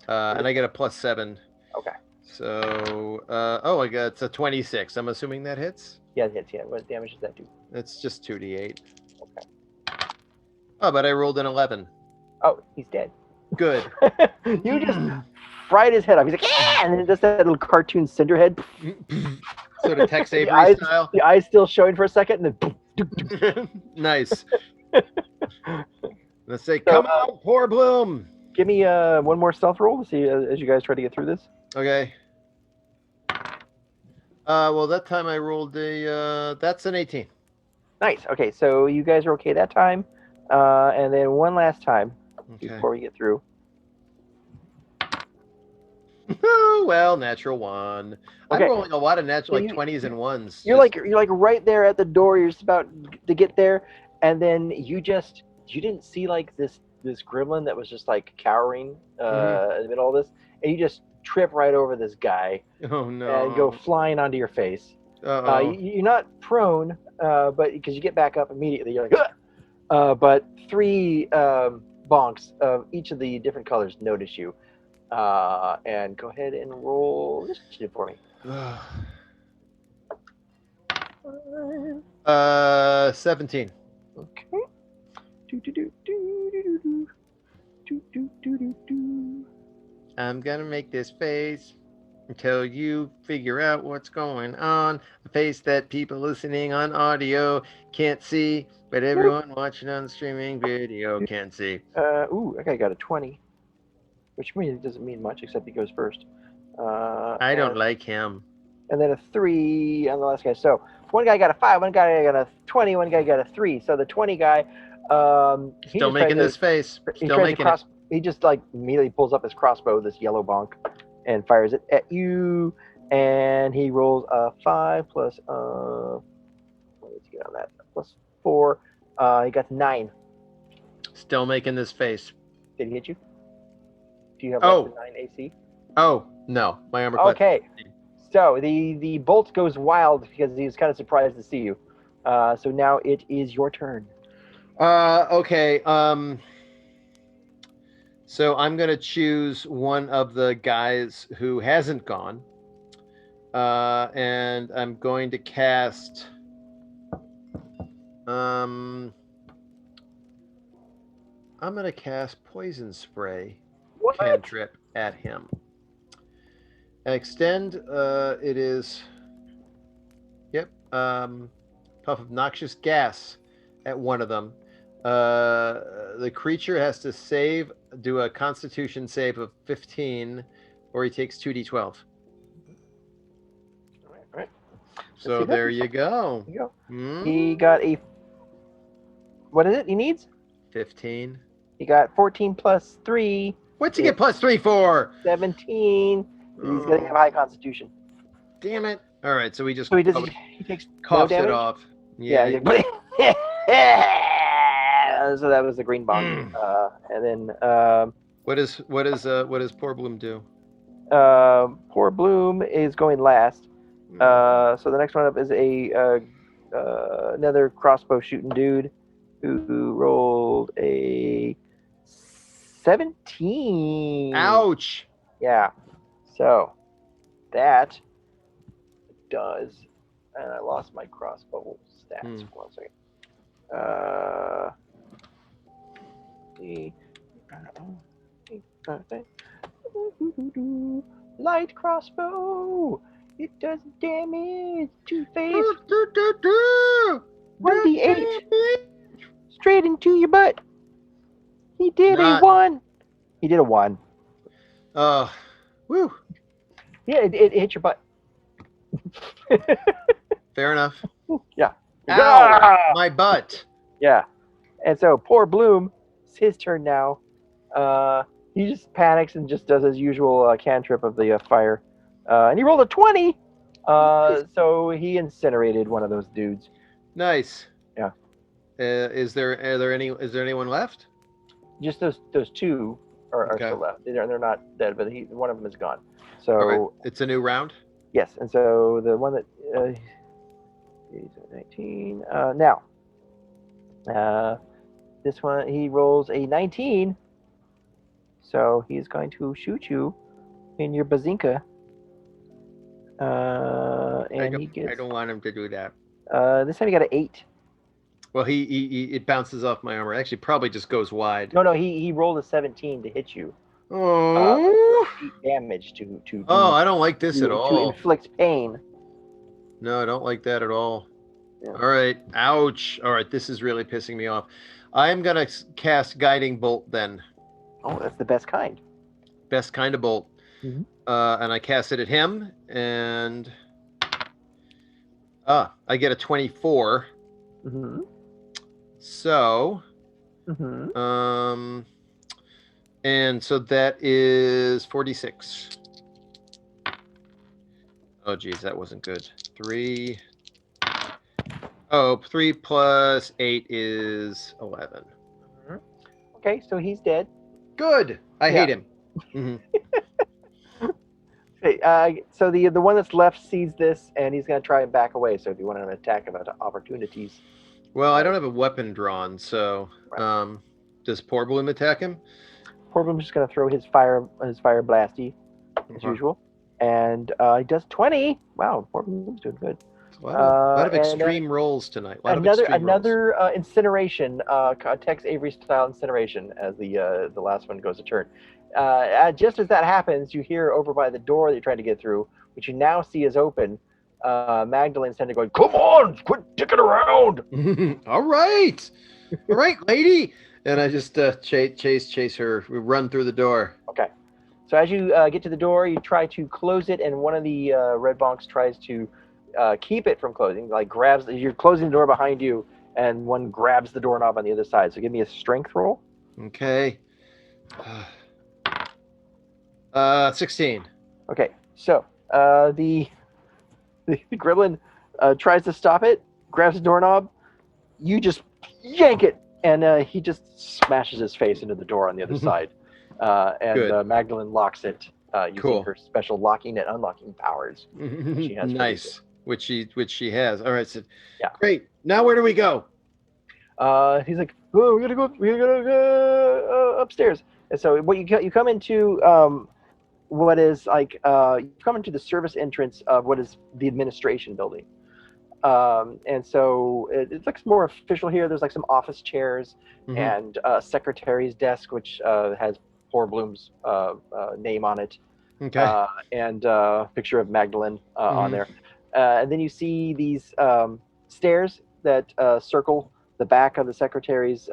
And I get a +7. Okay. So, I got, it's a 26. I'm assuming that hits? Yeah, it hits, yeah. What damage does that do? It's just 2d8. Okay. Oh, but I rolled an 11. Oh, he's dead. Good. You just fried his head off. He's like, yeah! And then just that little cartoon cinder head. Sort of Tex Avery style. The eyes still showing for a second, and then nice. Let's say, come on, poor Bloom. Give me one more stealth roll to see as you guys try to get through this. Okay. Well, that time I rolled that's an 18. Nice. Okay, so you guys are okay that time. And then one last time before we get through. Well, natural 1. Okay. I'm rolling a lot of natural, 20s and 1s. You're like right there at the door. You're just about to get there, and then you didn't see like this gremlin that was just like cowering in the middle of this, and you just trip right over this guy. Oh no! And go flying onto your face. You're not prone, but because you get back up immediately, you're like, but 3 bonks of each of the different colors notice you. And go ahead and roll initiative for me. 17. Okay. I'm gonna make this face until you figure out what's going on. A face that people listening on audio can't see, but everyone watching on streaming video can see. Okay, got a 20, which means it doesn't mean much except he goes first. I don't like him. And then a 3 on the last guy. So one guy got a 5, one guy got a 20, one guy got a 3. So the 20 guy, still making this face. Still making it. He just like immediately pulls up his crossbow, this yellow bonk, and fires it at you. And he rolls a 5 plus let's get on that, plus 4. He got 9. Still making this face. Did he hit you? Do you have less than 9 AC? Oh no, my armor class. Okay. So the bolt goes wild because he was kind of surprised to see you. So now it is your turn. Okay. So I'm gonna choose one of the guys who hasn't gone, and I'm going to cast. I'm gonna cast poison spray cantrip at him. Extend. It is. Yep. Puff of noxious gas at one of them. The creature has to do a Constitution save of 15, or he takes 2d12. All right. So there you go. There you go. He got a. What is it? He needs 15. He got 14 plus 3. What's he get plus 3 for? 17. He's gonna have high Constitution. Damn it! All right, so he just he takes coughs no it damage? off. Yeah. So that was the green bomb. And then what does Poor Bloom do? Poor Bloom is going last. So the next one up is another crossbow shooting dude who rolled a 17. Ouch! Yeah. So that does, and I lost my crossbow stats. For 1 second. Light crossbow. It does damage to face. 1d8 straight into your butt. He did a 1. He did a 1. Woo. Yeah, it hit your butt. Fair enough. Yeah. Ow! My butt. Yeah. And so Poor Bloom, it's his turn now. He just panics and just does his usual cantrip of the fire. And he rolled a 20. So he incinerated one of those dudes. Nice. Yeah. Is there anyone left? Just those 2 are still left. They're not dead, but one of them is gone. So right. It's a new round. Yes, and so the one that he's 19 now. This one he rolls a 19, so he's going to shoot you in your bazinka. And he gets. I don't want him to do that. This time he got an 8. Well, it bounces off my armor. Actually, probably just goes wide. No, he rolled a 17 to hit you. Oh. Damage to. I don't like this at all. To inflict pain. No, I don't like that at all. Yeah. All right. Ouch. All right. This is really pissing me off. I'm gonna cast Guiding Bolt then. Oh, that's the best kind. Best kind of bolt. Mm-hmm. And I cast it at him, and I get a 24. Mm-hmm. So, and so that is 46. Oh, geez, that wasn't good. 3. Oh, 3 plus 8 is 11. Okay, so he's dead. Good. I hate him. Mm-hmm. Okay, so the one that's left sees this, and he's going to try and back away. So if you want an attack of opportunities. Well, I don't have a weapon drawn, so Right. does Poor Bloom attack him? Poor Bloom's just going to throw his fire blasty as usual, and he does 20. Wow, Poor Bloom's doing good. A lot of extreme rolls tonight. Another incineration, Tex Avery style incineration, as the last one goes to turn. Just as that happens, you hear over by the door that you're trying to get through, which you now see is open. Magdalene's tending to go, "Come on, quit dicking around!" All right, lady. And I just chase her. We run through the door. Okay. So as you get to the door, you try to close it, and one of the red bonks tries to keep it from closing. Like you're closing the door behind you, and one grabs the doorknob on the other side. So give me a strength roll. Okay. 16. Okay. So the gremlin tries to stop it, grabs the doorknob. You just yank it, and he just smashes his face into the door on the other side. And Magdalene locks it using her special locking and unlocking powers. She has nice. Which she has. All right, so yeah, great. Now where do we go? He's like, "Oh, we gotta go upstairs." And so what you come into what is like you come into the service entrance of what is the administration building. And so it looks more official here. There's like some office chairs and a secretary's desk, which has Poor Bloom's name on it. Okay. And picture of Magdalene on there. And then you see these stairs that circle the back of the secretary's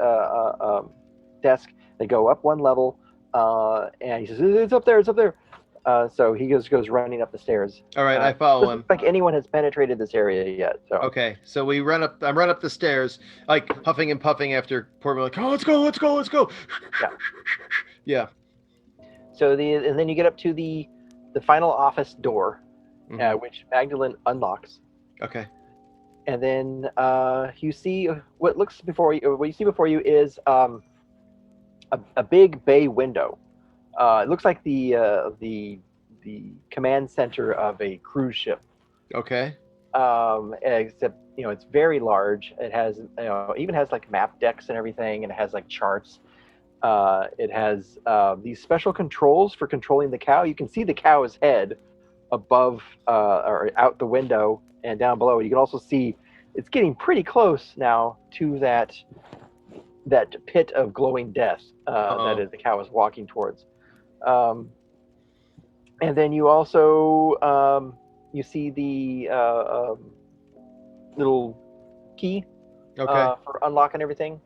desk. They go up one level, and he says, "It's up there, it's up there." So he goes running up the stairs. All right, I follow him. Looks like anyone has penetrated this area yet. So. Okay, so we run up. I run up the stairs, like huffing and puffing after Poor Bloom. Like, "Oh, let's go." Yeah. So and then you get up to the final office door, which Magdalene unlocks. Okay. And then you see what looks before you. What you see before you is a big bay window. It looks like the command center of a cruise ship. Okay. Except it's very large. It has even has like map decks and everything, and it has like charts. It has these special controls for controlling the cow. You can see the cow's head above or out the window and down below. You can also see it's getting pretty close now to that pit of glowing death that the cow is walking towards. And then you also you see the little key for unlocking everything.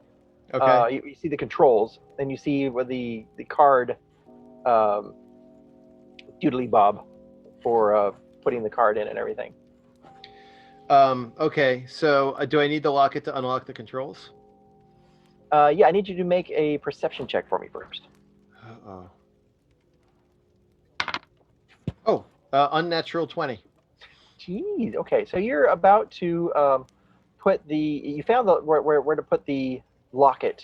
Okay. You see the controls, and you see where the card doodly bob for putting the card in and everything. Okay, so do I need to lock it to unlock the controls? Yeah, I need you to make a perception check for me first. Unnatural 20. Jeez. Okay, so you're about to you found where to put the lock to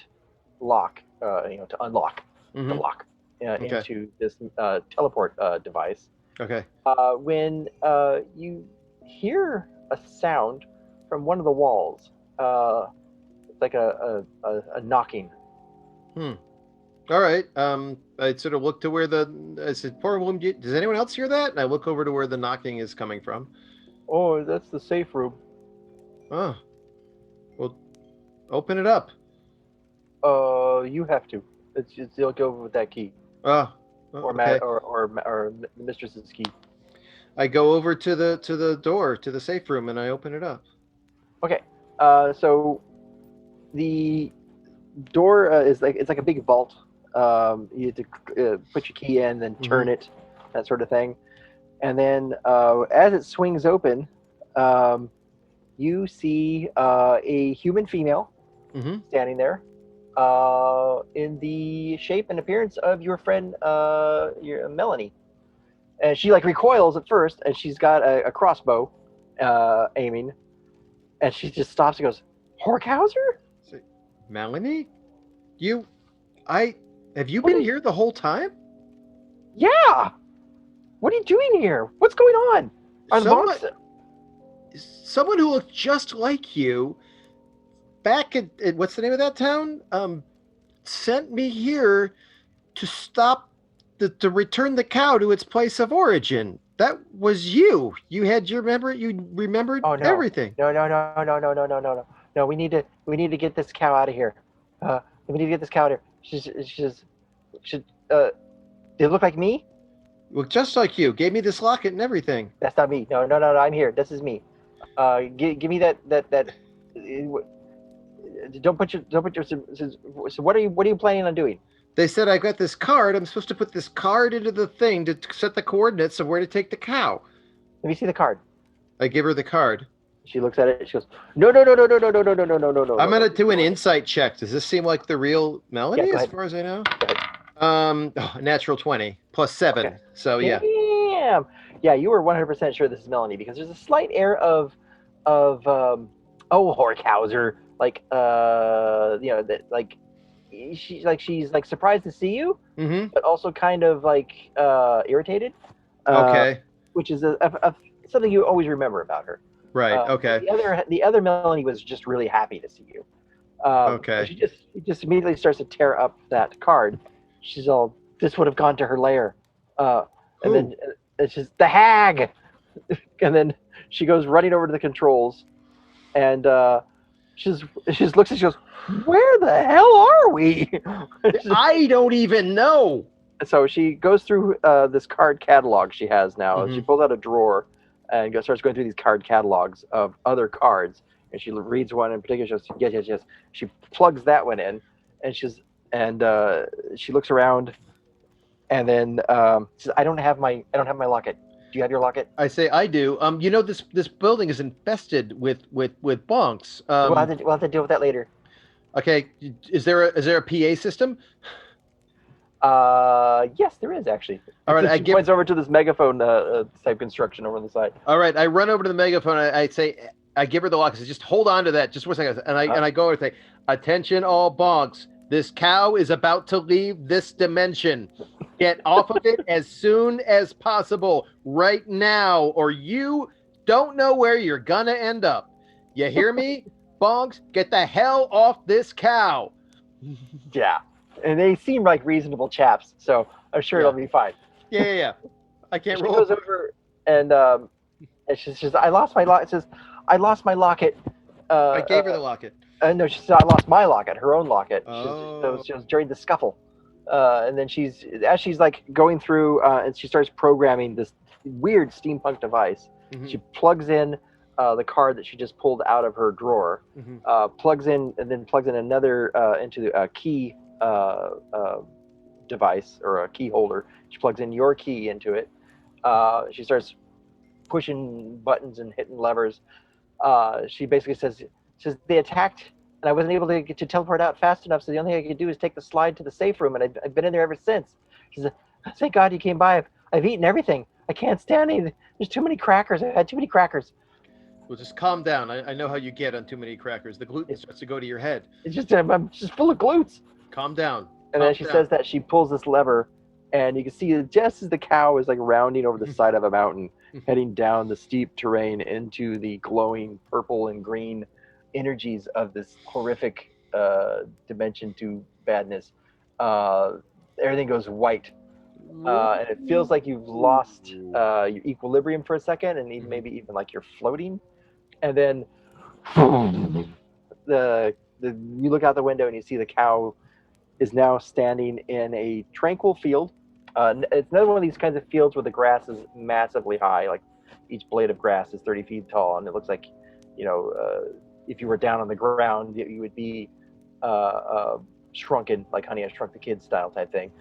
unlock the lock into this teleport device. Okay. When you hear a sound from one of the walls, like a knocking. All right. I sort of look to where I said, "Poor Bloom, does anyone else hear that?" And I look over to where the knocking is coming from. Oh, that's the safe room. Oh. Well, open it up. You have to. You'll go with that key. Or the mistress's key. I go over to the door to the safe room and I open it up. Okay. So the door is like a big vault. You have to put your key in, then turn it, that sort of thing. And then as it swings open, you see a human female standing there in the shape and appearance of your friend your Melanie. And she recoils at first, and she's got a crossbow aiming. And she just stops and goes, Horkhauser? Melanie? Have you been here the whole time? Yeah. What are you doing here? What's going on? Someone who looked just like you back at what's the name of that town? Sent me here to stop to return the cow to its place of origin. That was you. You remembered everything. No. No, we need to get this cow out of here. We need to get this cow out of here. They look like me? Well, just like you. Gave me this locket and everything. That's not me. No, I'm here. This is me. Give me that. Don't put your. So what are you planning on doing? They said I got this card. I'm supposed to put this card into the thing to set the coordinates of where to take the cow. Let me see the card. I give her the card. She looks at it. She goes, No. I'm gonna do an insight check. Does this seem like the real Melanie, as far as I know? Natural 20 plus 7. Okay. So yeah. Damn. Yeah, you were 100% sure this is Melanie because there's a slight air of Horkhauser, she's like surprised to see you, but also kind of like irritated. Okay. Which is something you always remember about her. Right. Okay. The other Melanie was just really happy to see you. Okay. She just immediately starts to tear up that card. She's all, this would have gone to her lair. And then it's just the hag. And then she goes running over to the controls, and she looks and she goes, where the hell are we? I don't even know. So she goes through this card catalog she has now. She pulls out a drawer and starts going through these card catalogs of other cards. And she reads one in particular. She goes, yes. She plugs that one in, and she looks around, and then says, I don't have my locket. Do you have your locket? I say I do. This building is infested with bonks. We'll have to deal with that later. Okay. Is there a PA system? Yes, there is actually. All right, she points over to this megaphone type construction over on the side. All right, I run over to the megaphone. I say, I give her the lock. I say, just hold on to that, just 1 second. And I go over and say, attention, all bonks. This cow is about to leave this dimension. Get off of it as soon as possible, right now, or you don't know where you're gonna end up. You hear me, bonks? Get the hell off this cow. Yeah. And they seem like reasonable chaps, so I'm sure it'll be fine. Yeah. I can't roll. She goes over and she says, I lost my locket. It says, I lost my locket. I gave her the locket. No, she said, I lost my locket, her own locket. Oh. She was during the scuffle. And then as she's like going through and she starts programming this weird steampunk device. She plugs in the card that she just pulled out of her drawer, plugs in another into a key device or a key holder. She plugs in your key into it. She starts pushing buttons and hitting levers. She basically says they attacked and I wasn't able to get to teleport out fast enough, so the only thing I could do is take the slide to the safe room, and I've been in there ever since. She said, thank God you came by. I've eaten everything. I can't stand anything. There's too many crackers. I had too many crackers. Well, just calm down. I know how you get on too many crackers. The gluten starts to go to your head. It's just I'm just full of glutes. Calm down. And then she says that she pulls this lever, and you can see just as the cow is like rounding over the side of a mountain, heading down the steep terrain into the glowing purple and green energies of this horrific dimension to badness. Everything goes white, and it feels like you've lost your equilibrium for a second, and maybe even like you're floating. And then you look out the window and you see the cow is now standing in a tranquil field. It's another one of these kinds of fields where the grass is massively high, like each blade of grass is 30 feet tall, and it looks like, if you were down on the ground, you would be shrunken, like Honey, I Shrunk the Kids style type thing.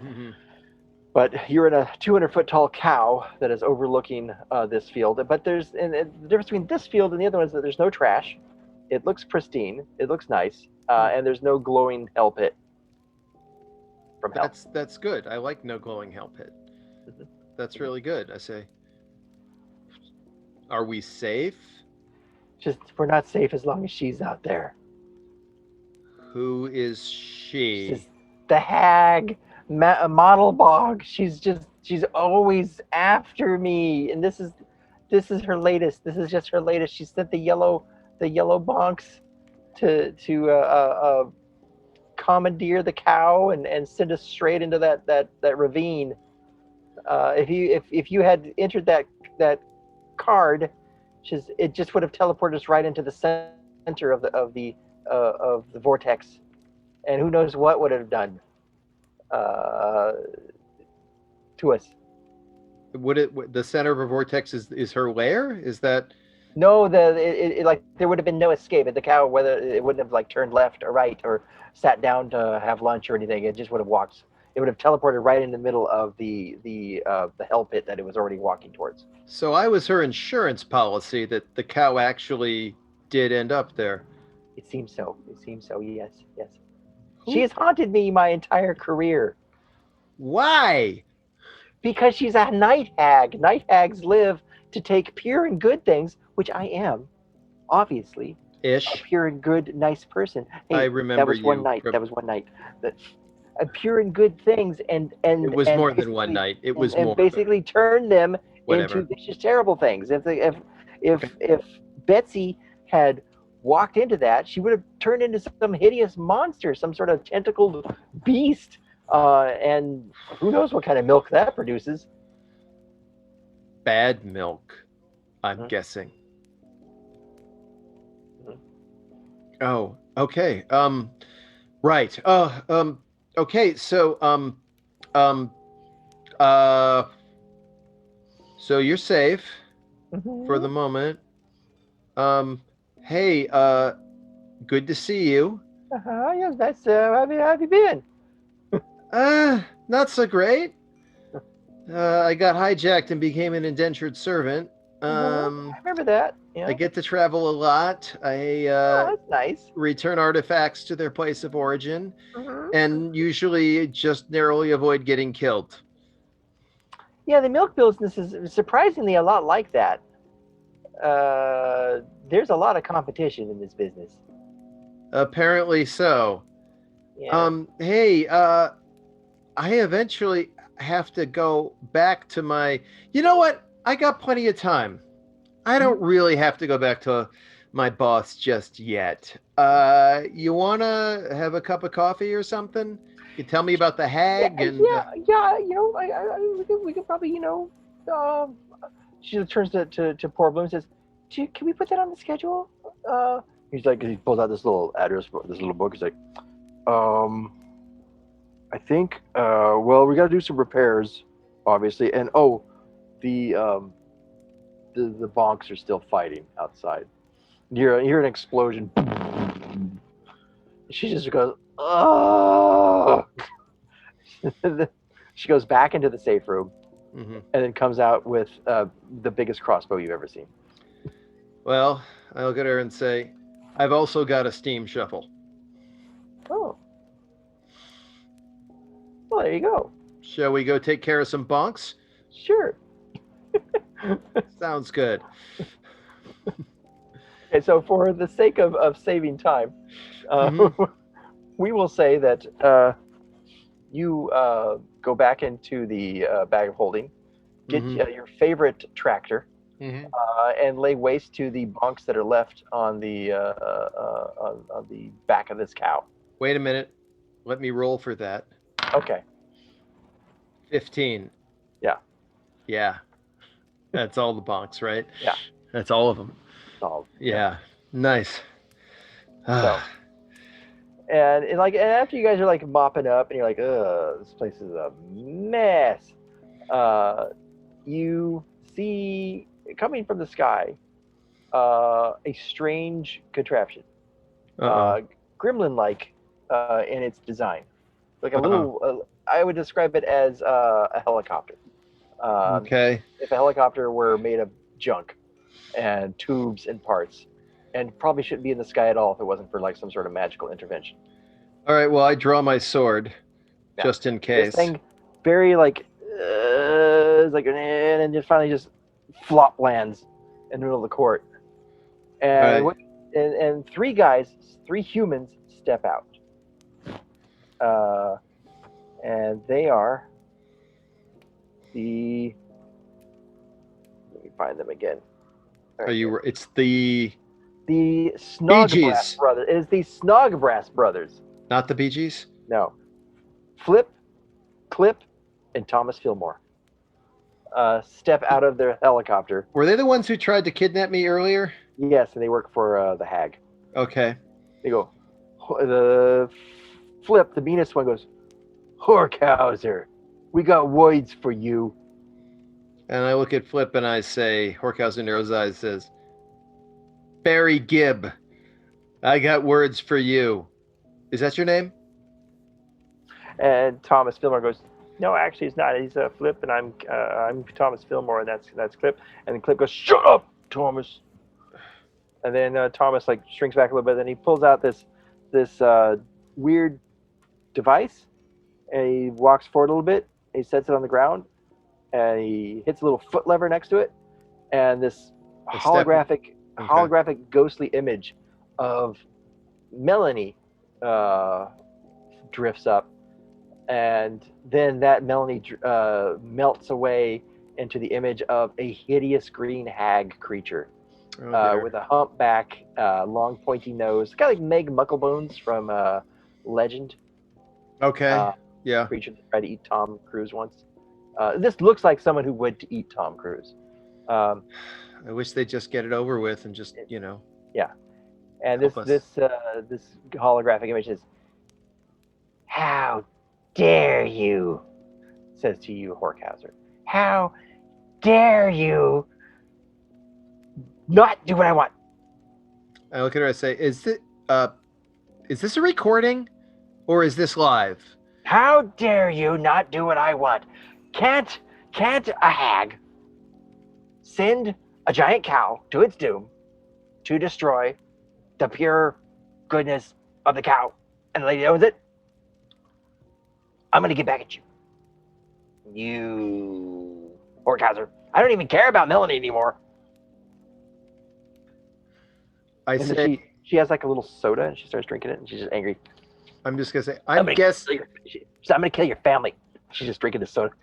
But you're in a 200-foot tall cow that is overlooking this field. But the difference between this field and the other one is that there's no trash. It looks pristine. It looks nice. And there's no glowing hell pit from hell. That's good. I like no glowing hell pit. That's really good. I say, are we safe? Just we're not safe as long as she's out there. Who is she? She's the hag, model bog. She's always after me, and this is her latest. This is just her latest. She sent the yellow bonks to commandeer the cow and send us straight into that ravine. If you had entered that card, it just would have teleported us right into the center of the vortex, and who knows what would have done to us. The center of a vortex is her lair? Is that? No, like there would have been no escape at the cow. Whether it wouldn't have like turned left or right or sat down to have lunch or anything. It just would have walked. It would have teleported right in the middle of the hell pit that it was already walking towards. So I was her insurance policy that the cow actually did end up there. It seems so. Yes. She has haunted me my entire career. Why? Because she's a night hag. Night hags live to take pure and good things, which I am, obviously. A pure and good, nice person. Hey, I remember that was one night. That was one night. A pure and good things, and it was more than one night. It was more. And basically turn them into vicious, terrible things. If Betsy had walked into that, she would have turned into some hideous monster, some sort of tentacled beast, and who knows what kind of milk that produces. Bad milk, I'm guessing. Oh, okay. Right. Okay. So, so you're safe for the moment. Hey, good to see you. Yes, that's, how have you been? Not so great. I got hijacked and became an indentured servant. I remember that. Yeah. I get to travel a lot. That's nice. Return artifacts to their place of origin, and usually just narrowly avoid getting killed. Yeah, the milk business is surprisingly a lot like that. There's a lot of competition in this business. Apparently so. Yeah. Hey, I eventually have to go back to my... You know what? I got plenty of time. I don't really have to go back to my boss just yet. You want to have a cup of coffee or something? You tell me about the hag yeah. You know, we could probably, you know. She turns to poor Bloom and says, "Can we put that on the schedule?" He's like, he pulls out this little address book, this little book. He's like, I think, well, we got to do some repairs, obviously, and the bonks are still fighting outside. You hear an explosion. She just goes, "Oh!" She goes back into the safe room, and then comes out with the biggest crossbow you've ever seen. Well, I look at her and say, "I've also got a steam shovel." Oh. Well, there you go. Shall we go take care of some bonks? Sure. Sounds good. Okay, so for the sake of saving time, we will say that you go back into the bag of holding, get your favorite tractor, and lay waste to the bonks that are left on the back of this cow. Wait a minute. Let me roll for that. Okay. 15. Yeah. Yeah. That's all the bonks, right? Yeah. That's all of them. All. Yeah. Nice. So, and after you guys are like mopping up and you're like, ugh, this place is a mess. You see coming from the sky a strange contraption, gremlin-like in its design, like a little. I would describe it as a helicopter. Okay. If a helicopter were made of junk and tubes and parts, and probably shouldn't be in the sky at all if it wasn't for like some sort of magical intervention. All right. Well, I draw my sword just in case. This thing very like, and then just finally just flop lands in the middle of the court. And and three guys, three humans step out. And they are the. Let me find them again. It's the Snodgrass brothers. It is the Snodgrass brothers. Not the Bee Gees? No. Flip, Clip, and Thomas Fillmore step out of their helicopter. Were they the ones who tried to kidnap me earlier? Yes, and they work for the Hag. Okay. They go. The Flip, the meanest one, goes, Horkhauser, we got words for you. And I look at Flip and I say, Horkhauser narrows eyes, says, Barry Gibb, I got words for you. Is that your name? And Thomas Fillmore goes, no, actually it's not. He's Flip, and I'm Thomas Fillmore, and that's Clip. And then Clip goes, shut up, Thomas. And then Thomas like shrinks back a little bit. Then he pulls out this weird device, and he walks forward a little bit. And he sets it on the ground, and he hits a little foot lever next to it, and this holographic ghostly image of Melanie drifts up, and then that Melanie melts away into the image of a hideous green hag creature with a humpback, long pointy nose, kind of like Meg Mucklebones from Legend. Okay. Yeah. Creature that tried to eat Tom Cruise once. This looks like someone who would eat Tom Cruise. I wish they'd just get it over with and just, Yeah. And this holographic image is, how dare you, says to you, Horkhauser. How dare you not do what I want? I look at her and I say, is this a recording or is this live? How dare you not do what I want? Can't a hag send a giant cow to its doom to destroy the pure goodness of the cow, and the lady owns it? I'm going to get back at you. You, Horkhauser. I don't even care about Melanie anymore. She has like a little soda, and she starts drinking it, and she's just angry. I'm just going to say, I'm going to kill your family. She's just drinking this soda.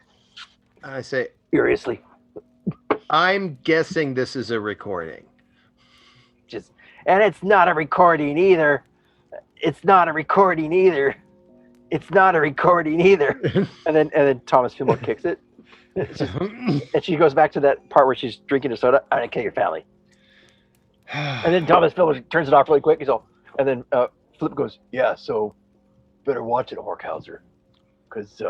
I say, furiously, I'm guessing this is a recording. And it's not a recording either. It's not a recording either. It's not a recording either. And then Thomas Fillmore kicks it. And she goes back to that part where she's drinking a soda. I'm gonna kill your family. And then Thomas Fillmore turns it off really quick. And then Flip goes, yeah, so better watch it, Horkhauser, because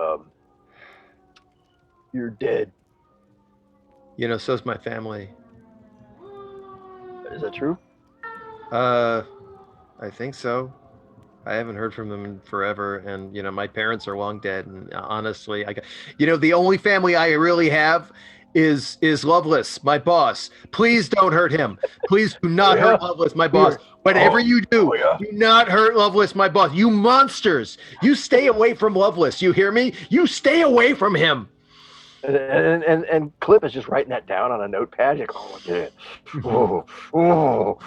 you're dead. So's my family. Is that true? I think so. I haven't heard from them in forever, and my parents are long dead. And honestly, the only family I really have is Lovelace, my boss. Please don't hurt him. Please do not hurt Lovelace, my boss. Whatever you do, do not hurt Lovelace, my boss. You monsters! You stay away from Lovelace. You hear me? You stay away from him. And Clip is just writing that down on a notepad. Like, oh, yeah. Oh.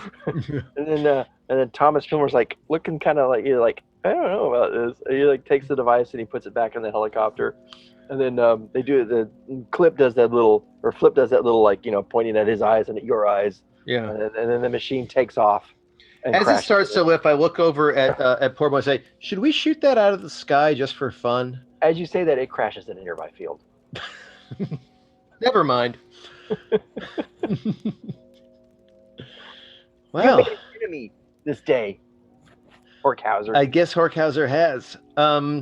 And then Thomas Fillmore's like looking kind of like, you're like, I don't know about this. And he like takes the device and he puts it back in the helicopter. And then they do the Flip does that little like, pointing at his eyes and at your eyes. Yeah. And then the machine takes off. As it starts to lift, I look over at Portman and say, should we shoot that out of the sky just for fun? As you say that, it crashes in a nearby field. Never mind. Well, you made an enemy this day, Horkhauser. I guess Horkhauser has. Yeah.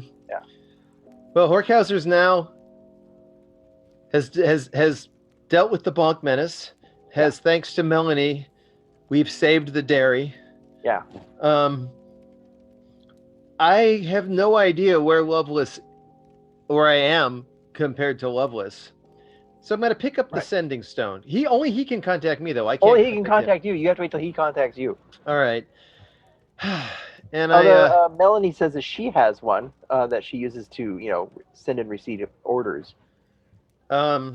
Well, Horkhauser's now has dealt with the Bonk Menace. Thanks to Melanie, we've saved the dairy. Yeah. I have no idea where I am compared to Lovelace. So I'm going to pick up the sending stone. Only he can contact me, though. I can't. Only he can contact you. You have to wait till he contacts you. All right. And Melanie says that she has one that she uses to, send and receive orders. I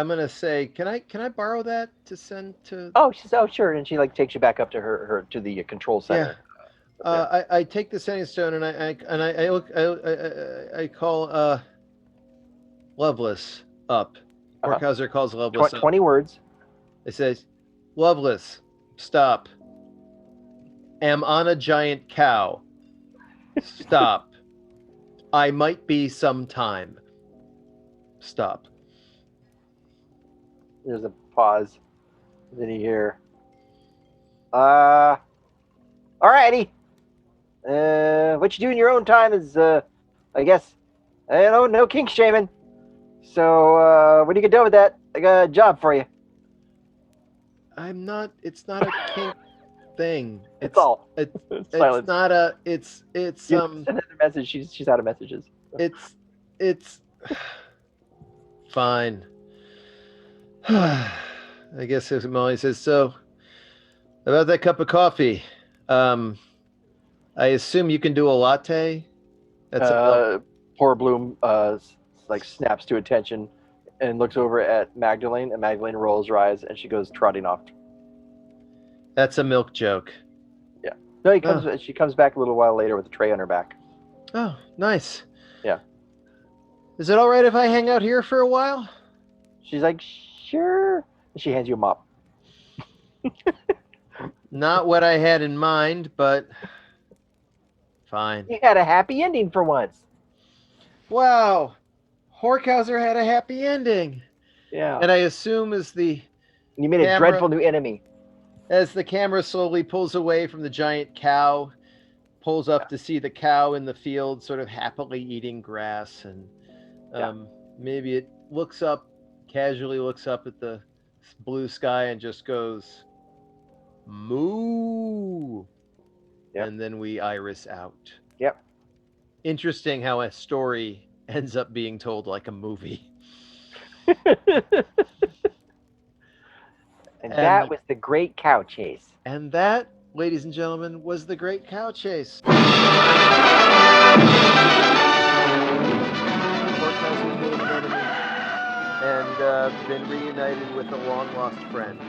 I'm gonna say, can I borrow that to send to? Oh, sure, and she like takes you back up to her to the control center. Yeah. I take the sending stone and I call Lovelace up. Horkhauser calls Lovelace up. 20 words. It says, Lovelace, stop. Am on a giant cow. Stop. I might be some-time. Stop. There's a pause. Then you hear, alrighty. What you do in your own time is, I guess, no kink shaming. So, when you get done with that, I got a job for you. It's not a kink thing. It's not a, it's send her a message. She's out of messages. It's fine. I guess as Molly says, so about that cup of coffee, I assume you can do a latte? That's Poor Bloom like snaps to attention and looks over at Magdalene, and Magdalene rolls her eyes and she goes trotting off. That's a milk joke. Yeah. No, she comes back a little while later with a tray on her back. Oh, nice. Yeah. Is it all right if I hang out here for a while? She's like, sure. And she hands you a mop. Not what I had in mind, but fine. You had a happy ending for once. Wow. Horkhauser had a happy ending. Yeah. And I assume you made a dreadful new enemy. As the camera slowly pulls away from the giant cow, pulls up to see the cow in the field sort of happily eating grass, and maybe it casually looks up at the blue sky and just goes, moo. Yep. And then we iris out. Yep. Interesting how a story ends up being told like a movie. And that was the Great Cow Chase. And that, ladies and gentlemen, was the Great Cow Chase. And been reunited with a long-lost friend.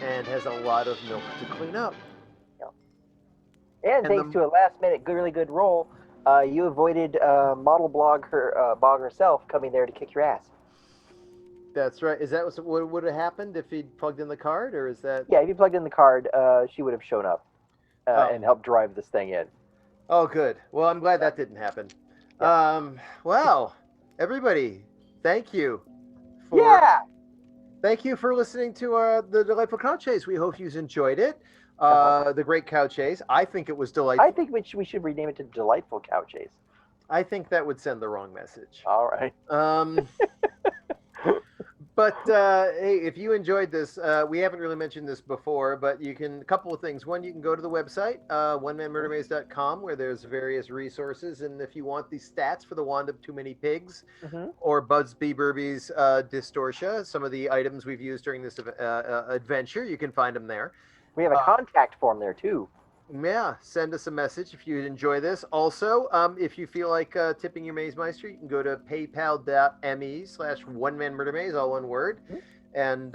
And has a lot of milk to clean up. And thanks to a last-minute, really good roll, you avoided model blog herself coming there to kick your ass. That's right. Is that what would have happened if he'd plugged in the card, or is that? Yeah, if you plugged in the card, she would have shown up and helped drive this thing in. Oh, good. Well, I'm glad that didn't happen. Yeah. Well, everybody, thank you. Thank you for listening to the Delightful Cow Chase. We hope you've enjoyed it. The Great Cow Chase. I think it was delightful. I think we should rename it to Delightful Cow Chase. I think that would send the wrong message. All right. But hey, if you enjoyed this, we haven't really mentioned this before, but a couple of things. One, you can go to the website, onemanmurdermaze.com, where there's various resources. And if you want the stats for the Wand of Too Many Pigs or Buzz B. Burby's Distortia, some of the items we've used during this adventure, you can find them there. We have a contact form there, too. Yeah, send us a message if you enjoy this. Also, if you feel like tipping your Maze Meister, you can go to paypal.me/onemanmurdermaze, all one word, and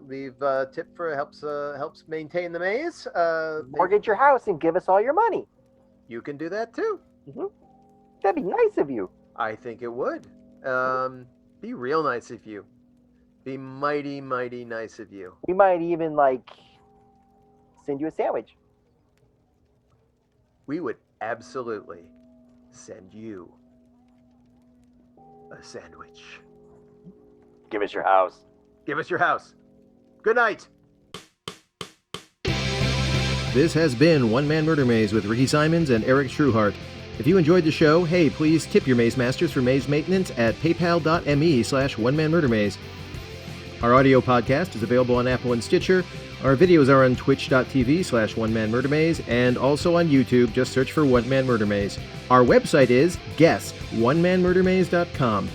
leave a tip for helps maintain the maze. Mortgage your house and give us all your money. You can do that too. That'd be nice of you. I think it would. Be real nice of you. Be mighty, mighty nice of you. We might even send you a sandwich. We would absolutely send you a sandwich. Give us your house. Give us your house. Good night. This has been One Man Murder Maze with Ricky Simons and Eric Trueheart. If you enjoyed the show, hey, please tip your Maze Masters for maze maintenance at paypal.me/onemanmurdermaze. Our audio podcast is available on Apple and Stitcher. Our videos are on twitch.tv/onemanmurdermaze and also on YouTube. Just search for One Man Murder Maze. Our website is guest onemanmurdermaze.com.